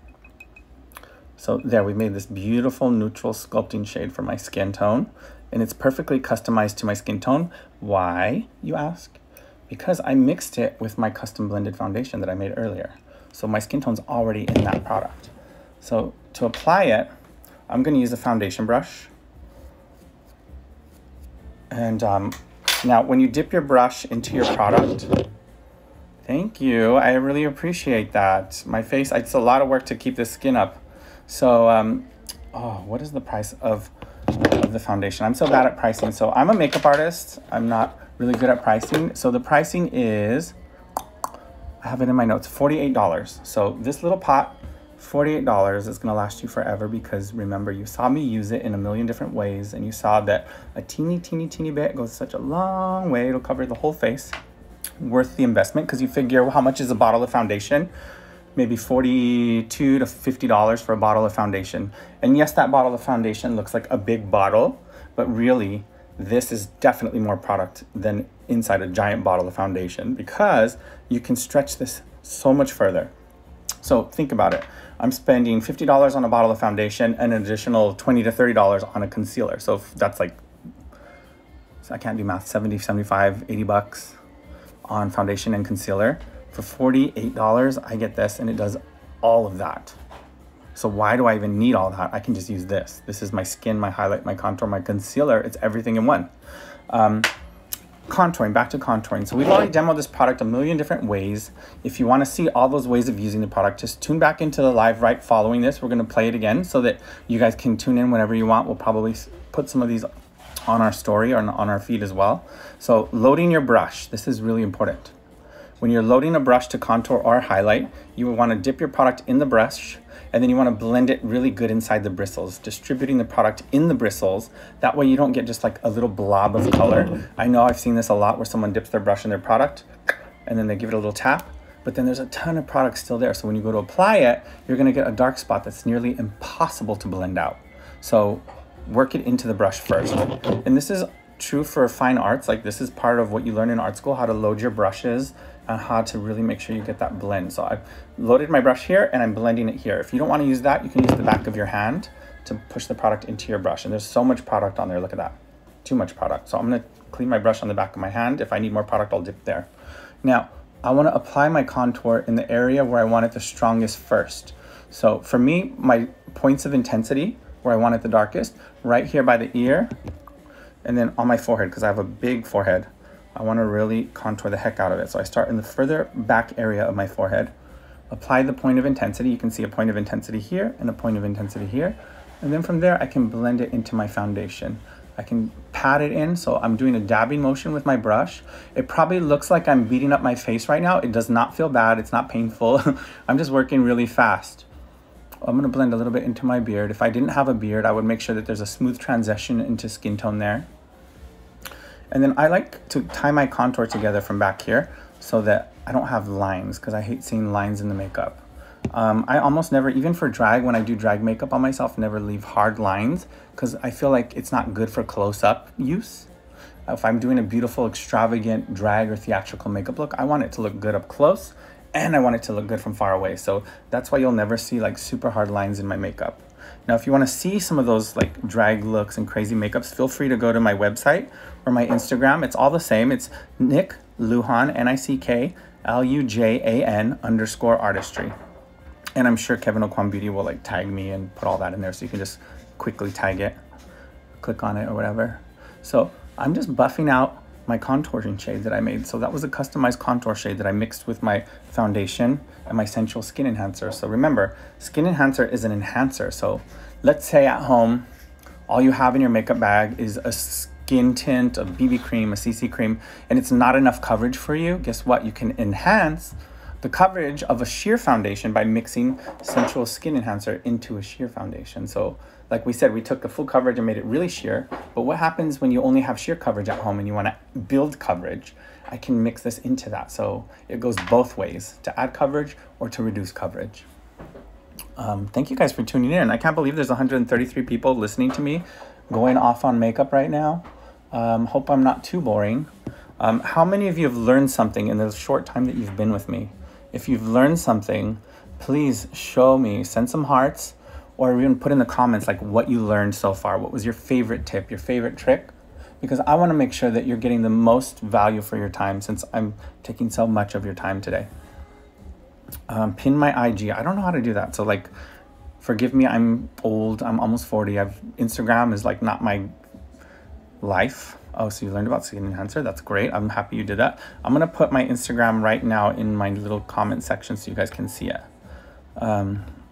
So there, we made this beautiful neutral sculpting shade for my skin tone, and it's perfectly customized to my skin tone. Why, you ask? Because I mixed it with my custom blended foundation that I made earlier. So my skin tone's already in that product. So to apply it, I'm gonna use a foundation brush. And now when you dip your brush into your product, thank you, I really appreciate that. My face, it's a lot of work to keep this skin up. So, oh, what is the price of the foundation? I'm so bad at pricing. So I'm a makeup artist. I'm not really good at pricing. So the pricing is, I have it in my notes, $48. So this little pot, $48 is gonna last you forever, because remember, you saw me use it in a million different ways, and you saw that a teeny bit goes such a long way. It'll cover the whole face. Worth the investment, because you figure how much is a bottle of foundation? Maybe $42 to $50 for a bottle of foundation. And yes, that bottle of foundation looks like a big bottle, but really, this is definitely more product than inside a giant bottle of foundation, because you can stretch this so much further. So think about it. I'm spending $50 on a bottle of foundation and an additional $20 to $30 on a concealer. So that's like, I can't do math, 70, 75, 80 bucks on foundation and concealer. For $48, I get this, and it does all of that. So why do I even need all that? I can just use this. This is my skin, my highlight, my contour, my concealer. It's everything in one. Contouring, back to contouring. So we've already demoed this product a million different ways. If you wanna see all those ways of using the product, just tune back into the live right following this. We're gonna play it again so that you guys can tune in whenever you want. We'll probably put some of these on our story or on our feed as well. So loading your brush, this is really important. When you're loading a brush to contour or highlight, you want to dip your product in the brush, and then you want to blend it really good inside the bristles, distributing the product in the bristles. That way you don't get just like a little blob of color. I know I've seen this a lot where someone dips their brush in their product and then they give it a little tap. but then there's a ton of product still there. So when you go to apply it, you're gonna get a dark spot that's nearly impossible to blend out. So work it into the brush first. And this is true for fine arts. Like this is part of what you learn in art school, how to load your brushes and how to really make sure you get that blend. So I've loaded my brush here and I'm blending it here. If you don't want to use that, you can use the back of your hand to push the product into your brush. And there's so much product on there, look at that. Too much product. So I'm gonna clean my brush on the back of my hand. If I need more product, I'll dip there. Now, I wanna apply my contour in the area where I want it the strongest first. So for me, my points of intensity, where I want it the darkest, right here by the ear, and then on my forehead, because I have a big forehead. I wanna really contour the heck out of it. So I start in the further back area of my forehead, apply the point of intensity. You can see a point of intensity here and a point of intensity here. And then from there, I can blend it into my foundation. I can pat it in, so I'm doing a dabbing motion with my brush. It probably looks like I'm beating up my face right now. It does not feel bad, it's not painful. I'm just working really fast. I'm gonna blend a little bit into my beard. If I didn't have a beard, I would make sure that there's a smooth transition into skin tone there. And then I like to tie my contour together from back here so that I don't have lines, because I hate seeing lines in the makeup. I almost never, even for drag, when I do drag makeup on myself, never leave hard lines because I feel like it's not good for close-up use. If I'm doing a beautiful, extravagant drag or theatrical makeup look, I want it to look good up close and I want it to look good from far away. So that's why you'll never see like super hard lines in my makeup. Now, if you want to see some of those like drag looks and crazy makeups, feel free to go to my website or my Instagram. It's all the same. It's Nick Lujan, NICKLUJAN_artistry. And I'm sure Kevyn Aucoin Beauty will like tag me and put all that in there, so you can just quickly tag it, click on it or whatever. So I'm just buffing out my contouring shade that I made. So that was a customized contour shade that I mixed with my foundation and my Sensual Skin Enhancer. So remember, Skin Enhancer is an enhancer. So let's say at home, all you have in your makeup bag is a skin tint, a BB cream, a CC cream, and it's not enough coverage for you. Guess what? You can enhance the coverage of a sheer foundation by mixing Sensual Skin Enhancer into a sheer foundation. So like we said, we took the full coverage and made it really sheer, but what happens when you only have sheer coverage at home and you want to build coverage? I can mix this into that. So it goes both ways, to add coverage or to reduce coverage. Thank you guys for tuning in. I can't believe there's 133 people listening to me going off on makeup right now. Hope I'm not too boring. How many of you have learned something in the short time that you've been with me? If you've learned something, please show me, send some hearts, or even put in the comments like what you learned so far. What was your favorite tip, your favorite trick? Because I want to make sure that you're getting the most value for your time, since I'm taking so much of your time today. Pin my IG. I don't know how to do that. So like, forgive me, I'm old. I'm almost 40. Instagram is like not my life. Oh, so you learned about Skin Enhancer? That's great. I'm happy you did that. I'm gonna put my Instagram right now in my little comment section so you guys can see it.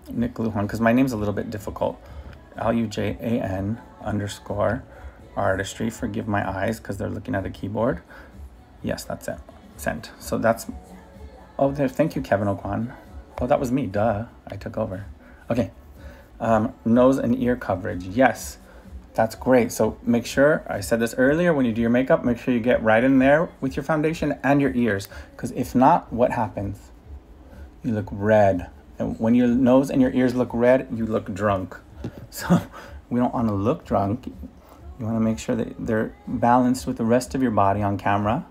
Nick Lujan, because my name's a little bit difficult. LUJAN_artistry. Forgive my eyes because they're looking at a keyboard. Yes, that's it. Sent. So that's, oh, there. Thank you, Kevyn Aucoin. Oh, that was me, duh. I took over. Okay. Nose and ear coverage. Yes. That's great. So make sure, I said this earlier, when you do your makeup, make sure you get right in there with your foundation and your ears. Because if not, what happens? You look red. And when your nose and your ears look red, you look drunk. So we don't want to look drunk. You want to make sure that they're balanced with the rest of your body on camera.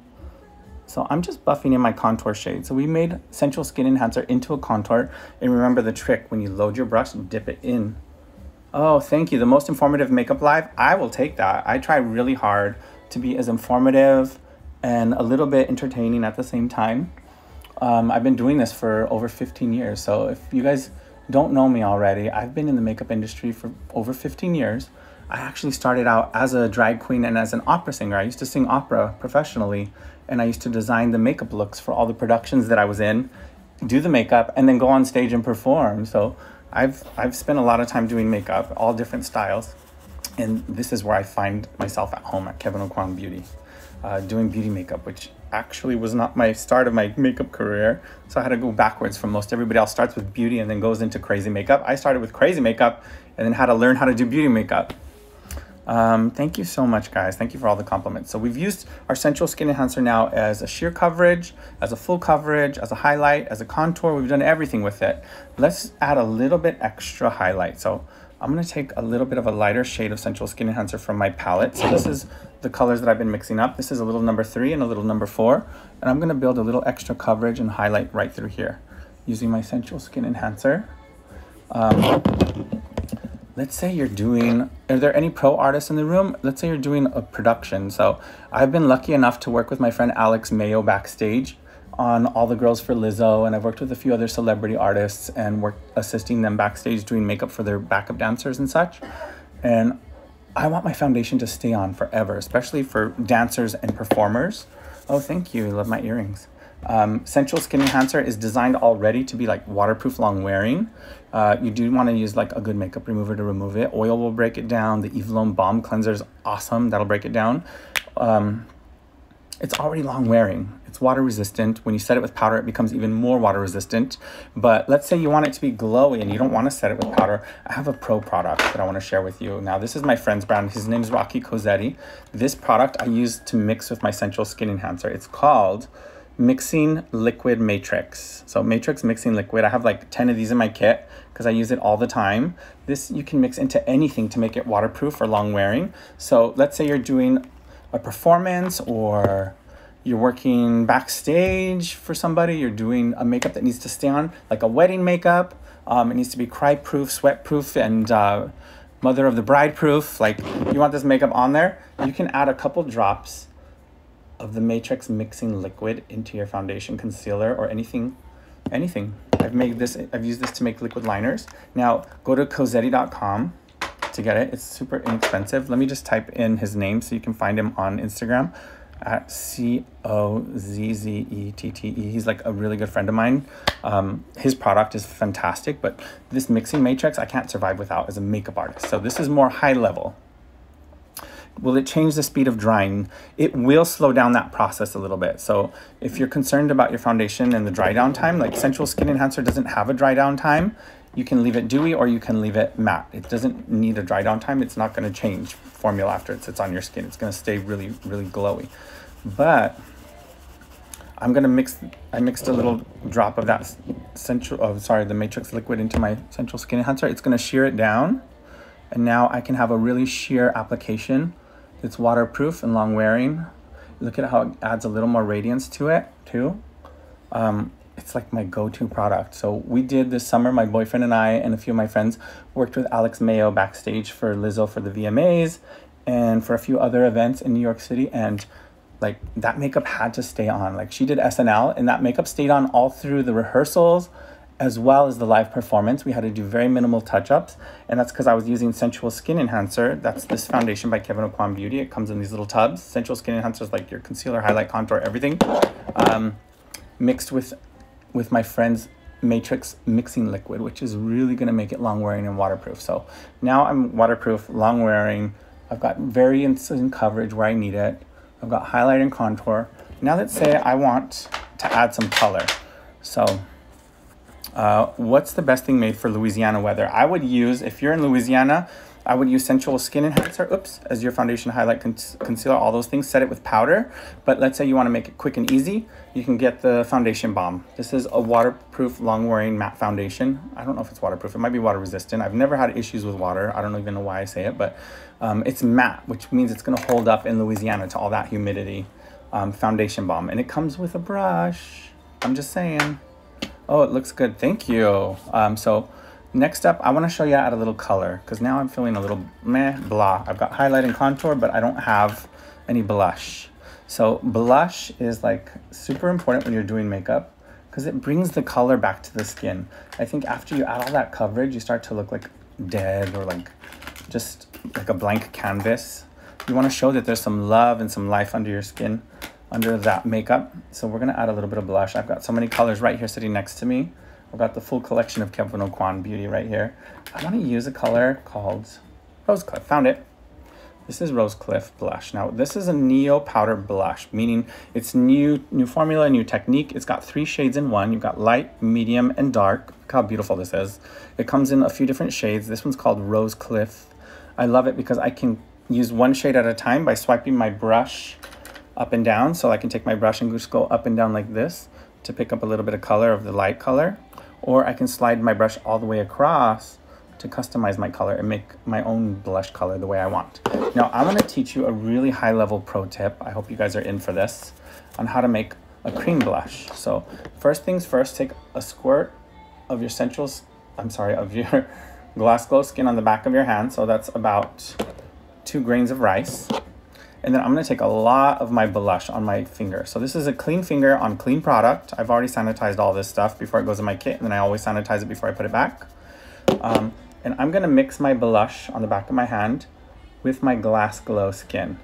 So I'm just buffing in my contour shade. So we made Sensual Skin Enhancer into a contour. And remember the trick, when you load your brush, dip it in. Oh, thank you. The most informative makeup live. I will take that. I try really hard to be as informative and a little bit entertaining at the same time. I've been doing this for over 15 years. So if you guys don't know me already, I've been in the makeup industry for over 15 years. I actually started out as a drag queen and as an opera singer. I used to sing opera professionally, and I used to design the makeup looks for all the productions that I was in, do the makeup, and then go on stage and perform. So I've spent a lot of time doing makeup, all different styles, and this is where I find myself at home at Kevyn Aucoin Beauty, doing beauty makeup, which actually was not my start of my makeup career. So I had to go backwards from most everybody else. Starts with beauty and then goes into crazy makeup. I started with crazy makeup and then had to learn how to do beauty makeup. Thank you so much, guys. Thank you for all the compliments. So we've used our Sensual Skin Enhancer now as a sheer coverage, as a full coverage, as a highlight, as a contour. We've done everything with it. Let's add a little bit extra highlight. So I'm gonna take a little bit of a lighter shade of Sensual Skin Enhancer from my palette. So this is the colors that I've been mixing up. This is a little number 3 and a little number 4. And I'm gonna build a little extra coverage and highlight right through here using my Sensual Skin Enhancer. Let's say you're doing, are there any pro artists in the room? Let's say you're doing a production. So I've been lucky enough to work with my friend Alex Mayo backstage on All the Girls for Lizzo, and I've worked with a few other celebrity artists and worked assisting them backstage doing makeup for their backup dancers and such. And I want my foundation to stay on forever, especially for dancers and performers. Oh, thank you, I love my earrings. Sensual Skin Enhancer is designed already to be like waterproof, long wearing. You do want to use like a good makeup remover to remove it. Oil will break it down. The Eve Lom Balm Cleanser is awesome. That'll break it down. It's already long wearing. It's water resistant. When you set it with powder, it becomes even more water resistant. But let's say you want it to be glowy and you don't want to set it with powder. I have a pro product that I want to share with you. Now, this is my friend's brand. His name is Rocky Cosetti. This product I use to mix with my Sensual Skin Enhancer. It's called Mixing Liquid Matrix. So Matrix Mixing Liquid. I have like 10 of these in my kit because I use it all the time. This you can mix into anything to make it waterproof or long wearing. So let's say you're doing a performance or you're working backstage for somebody, you're doing a makeup that needs to stay on, like a wedding makeup. It needs to be cry proof, sweat proof, and mother of the bride proof. Like you want this makeup on there, you can add a couple drops of the Matrix Mixing Liquid into your foundation, concealer, or anything. I've used this to make liquid liners. Now go to cosetti.com to get it. It's super inexpensive. Let me just type in his name so you can find him on Instagram at COZZETTE. He's like a really good friend of mine. His product is fantastic, but this mixing matrix I can't survive without as a makeup artist. So this is more high level. Will it change the speed of drying? It will slow down that process a little bit. So if you're concerned about your foundation and the dry down time, like Sensual Skin Enhancer doesn't have a dry down time. You can leave it dewy or you can leave it matte. It doesn't need a dry down time. It's not going to change formula after it sits on your skin. It's going to stay really, really glowy. But I'm going to I mixed a little drop of that the Matrix liquid into my Sensual Skin Enhancer. It's going to sheer it down. And now I can have a really sheer application. It's waterproof and long wearing. Look at how it adds a little more radiance to it too. It's like my go-to product. So we did this summer, my boyfriend and I and a few of my friends worked with Alex Mayo backstage for Lizzo for the VMAs and for a few other events in New York City. And like that makeup had to stay on. Like she did SNL and that makeup stayed on all through the rehearsals as well as the live performance. We had to do very minimal touch-ups, and that's because I was using Sensual Skin Enhancer. That's this foundation by Kevyn Aucoin Beauty. It comes in these little tubs. Sensual Skin Enhancer is like your concealer, highlight, contour, everything, mixed with my friend's Matrix Mixing Liquid, which is really going to make it long-wearing and waterproof. So now I'm waterproof, long-wearing. I've got variance in coverage where I need it. I've got highlight and contour. Now let's say I want to add some color. So what's the best thing made for Louisiana weather? I would use, if you're in Louisiana, I would use Sensual Skin Enhancer, as your foundation, highlight, concealer, all those things. Set it with powder. But let's say you want to make it quick and easy. You can get the foundation balm. This is a waterproof, long-wearing matte foundation. I don't know if it's waterproof. It might be water resistant. I've never had issues with water. I don't even know why I say it, but it's matte, which means it's going to hold up in Louisiana to all that humidity. Foundation balm. And it comes with a brush. I'm just saying. Oh, it looks good. Thank you. So next up, I want to show you how to add a little color because now I'm feeling a little meh, blah. I've got highlight and contour, but I don't have any blush. So blush is like super important when you're doing makeup because it brings the color back to the skin. I think after you add all that coverage, you start to look like dead or like just like a blank canvas. You want to show that there's some love and some life under your skin, under that makeup. So we're gonna add a little bit of blush. I've got so many colors right here sitting next to me. I've got the full collection of Kevyn Aucoin Beauty right here. I wanna use a color called Rose Cliff, found it. This is Rose Cliff blush. Now this is a neo powder blush, meaning it's new formula, new technique. It's got 3 shades in one. You've got light, medium, and dark. Look how beautiful this is. It comes in a few different shades. This one's called Rose Cliff. I love it because I can use one shade at a time by swiping my brush up and down. So I can take my brush and just go up and down like this to pick up a little bit of color of the light color. Or I can slide my brush all the way across to customize my color and make my own blush color the way I want. Now I'm gonna teach you a really high level pro tip. I hope you guys are in for this, on how to make a cream blush. So first things first, take a squirt of your of your Glass Glow Skin on the back of your hand. So that's about 2 grains of rice. And then I'm gonna take a lot of my blush on my finger. So this is a clean finger on clean product. I've already sanitized all this stuff before it goes in my kit, and then I always sanitize it before I put it back. And I'm gonna mix my blush on the back of my hand with my Glass Glow Skin.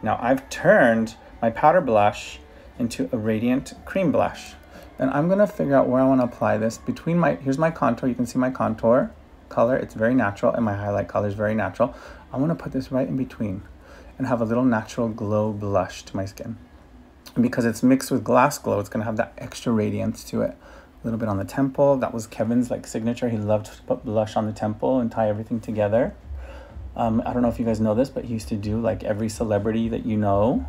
Now I've turned my powder blush into a radiant cream blush. And I'm gonna figure out where I wanna apply this. Here's my contour, you can see my contour color, it's very natural, and my highlight color is very natural. I wanna put this right in between and have a little natural glow blush to my skin. And because it's mixed with Glass Glow, it's gonna have that extra radiance to it. A little bit on the temple. That was Kevyn's signature. He loved to put blush on the temple and tie everything together. I don't know if you guys know this, but he used to do every celebrity that you know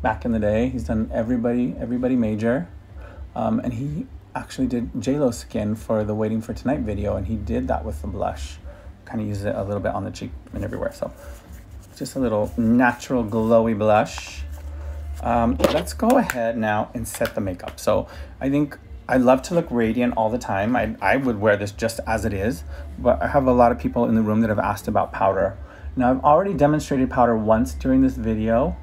back in the day. He's done everybody major. And he actually did J-Lo's skin for the Waiting for Tonight video, and he did that with the blush. Kind of used it a little bit on the cheek and everywhere. So just a little natural glowy blush. Let's go ahead now and set the makeup. So I love to look radiant all the time. I would wear this just as it is, but I have a lot of people in the room that have asked about powder. Now I've already demonstrated powder once during this video,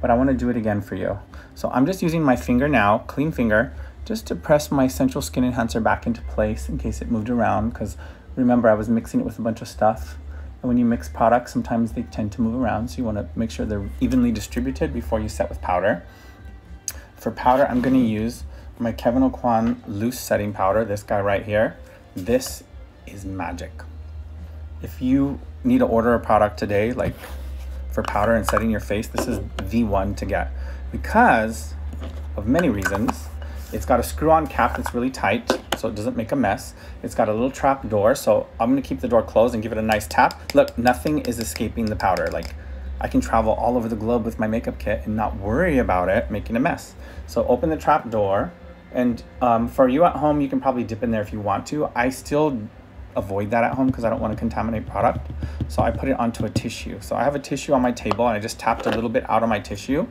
but I want to do it again for you. So I'm just using my finger now, clean finger, just to press my Sensual Skin Enhancer back into place in case it moved around, because remember I was mixing it with a bunch of stuff. And when you mix products, sometimes they tend to move around, so you want to make sure they're evenly distributed before you set with powder. For powder, I'm going to use my Kevyn Aucoin loose setting powder, this guy right here. This is magic. If you need to order a product today, for powder and setting your face, this is the one to get because of many reasons. It's got a screw-on cap that's really tight, so it doesn't make a mess. It's got a little trap door, so I'm gonna keep the door closed and give it a nice tap. Look, nothing is escaping the powder. I can travel all over the globe with my makeup kit and not worry about it making a mess. So open the trap door. And for you at home, you can probably dip in there if you want to. I still avoid that at home because I don't want to contaminate product. So I put it onto a tissue. So I have a tissue on my table and I just tapped a little bit out of my tissue.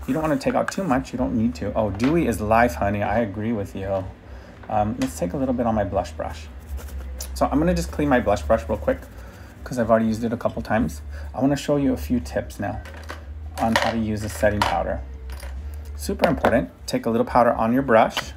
You don't want to take out too much. You don't need to. Oh, dewy is life, honey. I agree with you. Let's take a little bit on my blush brush. So I'm going to just clean my blush brush real quick because I've already used it a couple times. I want to show you a few tips now on how to use a setting powder. Super important, take a little powder on your brush.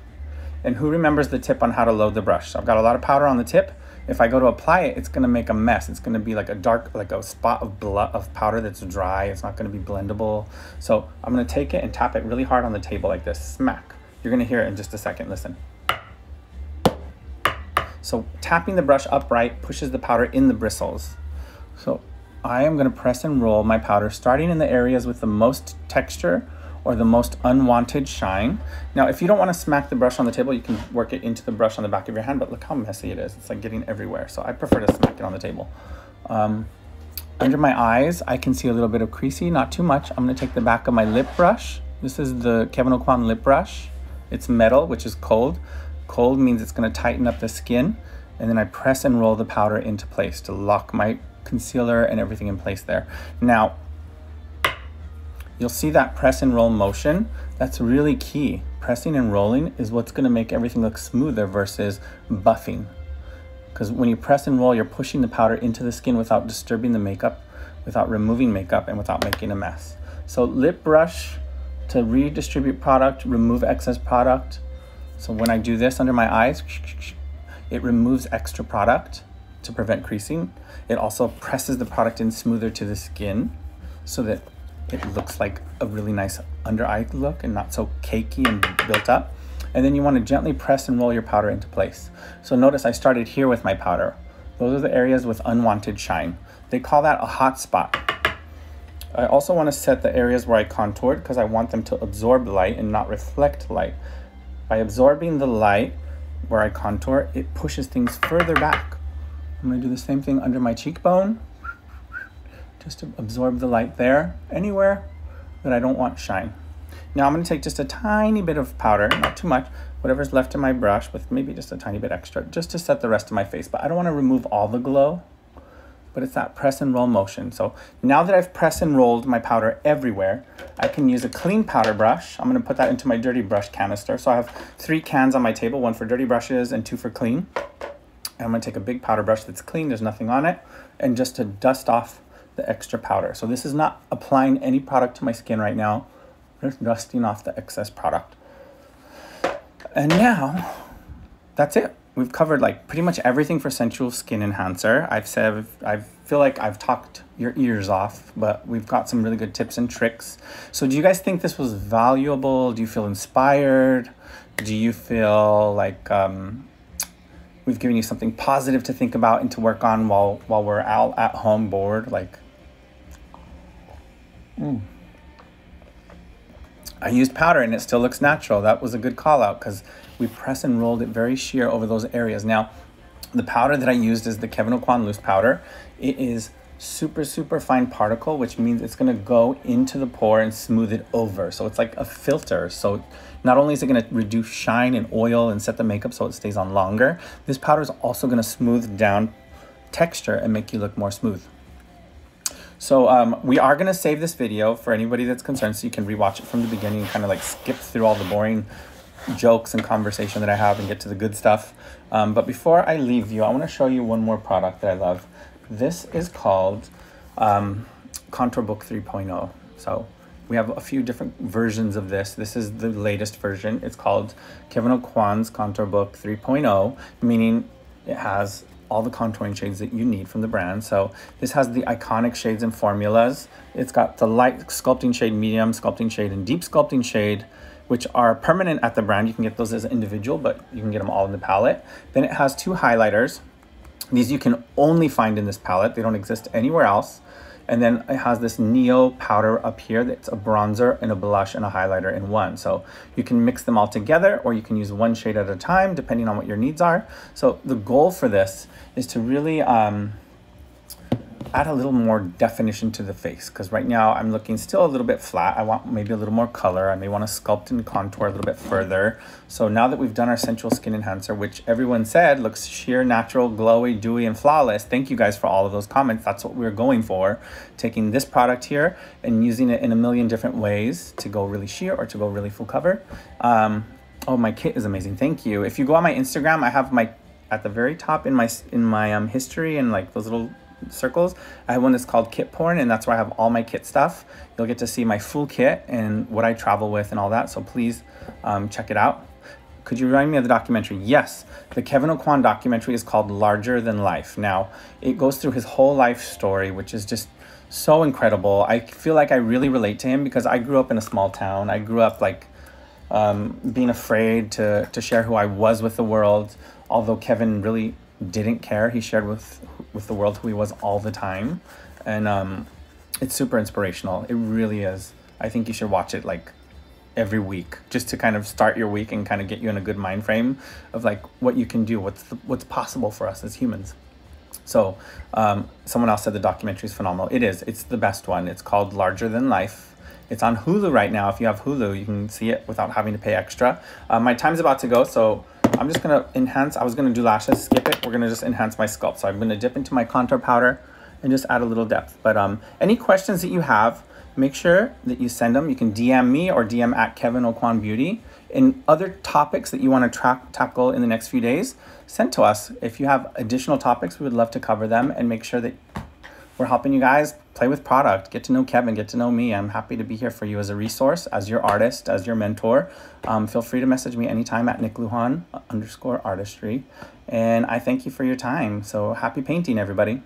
And who remembers the tip on how to load the brush? So I've got a lot of powder on the tip. If I go to apply it, it's gonna make a mess. It's gonna be like a spot of powder that's dry. It's not gonna be blendable. So I'm gonna take it and tap it really hard on the table like this, smack. You're gonna hear it in just a second, listen. So tapping the brush upright pushes the powder in the bristles. So I am gonna press and roll my powder, starting in the areas with the most texture or the most unwanted shine. Now, if you don't want to smack the brush on the table, you can work it into the brush on the back of your hand, but look how messy it is. It's getting everywhere. So I prefer to smack it on the table. Under my eyes, I can see a little bit of creasy, not too much. I'm gonna take the back of my lip brush. This is the Kevyn Aucoin lip brush. It's metal, which is cold. Cold means it's gonna tighten up the skin. And then I press and roll the powder into place to lock my concealer and everything in place there. Now, you'll see that press and roll motion. That's really key. Pressing and rolling is what's gonna make everything look smoother versus buffing. Because when you press and roll, you're pushing the powder into the skin without disturbing the makeup, without removing makeup, and without making a mess. So lip brush to redistribute product, remove excess product. So when I do this under my eyes, it removes extra product to prevent creasing. It also presses the product in smoother to the skin so that it looks like a really nice under eye look and not so cakey and built up. And then you want to gently press and roll your powder into place. So notice I started here with my powder. Those are the areas with unwanted shine. They call that a hot spot. I also want to set the areas where I contoured because I want them to absorb light and not reflect light. By absorbing the light where I contour, it pushes things further back. I'm going to do the same thing under my cheekbone just to absorb the light there, anywhere that I don't want shine. Now I'm going to take just a tiny bit of powder, not too much, whatever's left in my brush with maybe just a tiny bit extra, just to set the rest of my face. But I don't want to remove all the glow, but it's that press and roll motion. So now that I've pressed and rolled my powder everywhere, I can use a clean powder brush. I'm going to put that into my dirty brush canister. So I have 3 cans on my table, 1 for dirty brushes and 2 for clean. And I'm going to take a big powder brush that's clean, there's nothing on it, and just to dust off the extra powder. So this is not applying any product to my skin right now. Just dusting off the excess product. And now, that's it. We've covered like pretty much everything for Sensual Skin Enhancer. I feel like I've talked your ears off, but we've got some really good tips and tricks. So do you guys think this was valuable? Do you feel inspired? Do you feel like we've given you something positive to think about and to work on while we're out at home bored? Like, I used powder and it still looks natural. That was a good call out because we press and rolled it very sheer over those areas. Now, the powder that I used is the Kevyn Aucoin loose powder. It is super, super fine particle, which means it's gonna go into the pore and smooth it over. So it's like a filter. So not only is it gonna reduce shine and oil and set the makeup so it stays on longer, this powder is also gonna smooth down texture and make you look more smooth. So we are going to save this video for anybody that's concerned so you can rewatch it from the beginning and kind of like skip through all the boring jokes and conversation that I have and get to the good stuff. But before I leave you, I want to show you one more product that I love. This is called Contour Book 3.0. So we have a few different versions of this. This is the latest version. It's called Kevyn Aucoin's Contour Book 3.0, meaning it has all the contouring shades that you need from the brand. So this has the iconic shades and formulas. It's got the light sculpting shade, medium sculpting shade, and deep sculpting shade, which are permanent at the brand. You can get those as individual, but you can get them all in the palette. Then it has 2 highlighters. These you can only find in this palette. They don't exist anywhere else. And then it has this Neo powder up here that's a bronzer and a blush and a highlighter in one. So you can mix them all together or you can use one shade at a time depending on what your needs are. So the goal for this is to really add a little more definition to the face, because right now I'm looking still a little bit flat. I want maybe a little more color. I may want to sculpt and contour a little bit further. So now that we've done our Sensual Skin Enhancer, which everyone said looks sheer, natural, glowy, dewy, and flawless. Thank you guys for all of those comments. That's what we're going for. Taking this product here and using it in a million different ways to go really sheer or to go really full cover. Oh, my kit is amazing. Thank you. If you go on my Instagram, I have my, at the very top in my history and like those little circles, I have one that's called Kit Porn, and that's where I have all my kit stuff. You'll get to see my full kit and what I travel with and all that, so please check it out. Could you remind me of the documentary? Yes, the Kevyn Aucoin documentary is called Larger Than Life. Now, it goes through his whole life story, which is just so incredible. I feel like I really relate to him because I grew up in a small town. I grew up like being afraid to share who I was with the world, although Kevyn really didn't care. He shared with the world who he was all the time, and it's super inspirational. It really is. I think you should watch it like every week just to kind of start your week and kind of get you in a good mind frame of like what you can do, what's possible for us as humans. So someone else said the documentary is phenomenal. It is. It's the best one. It's called Larger Than Life. It's on Hulu right now. If you have Hulu, you can see it without having to pay extra. My time's about to go, so I'm just going to enhance. I was going to do lashes, skip it. We're going to just enhance my sculpt. So I'm going to dip into my contour powder and just add a little depth. But any questions that you have, make sure that you send them. You can DM me or DM at Kevyn Aucoin Beauty. And other topics that you want to tackle in the next few days, send to us. If you have additional topics, we would love to cover them and make sure that we're helping you guys play with product, get to know Kevyn, get to know me. I'm happy to be here for you as a resource, as your artist, as your mentor. Feel free to message me anytime at nickluhan_artistry. And I thank you for your time. So happy painting, everybody.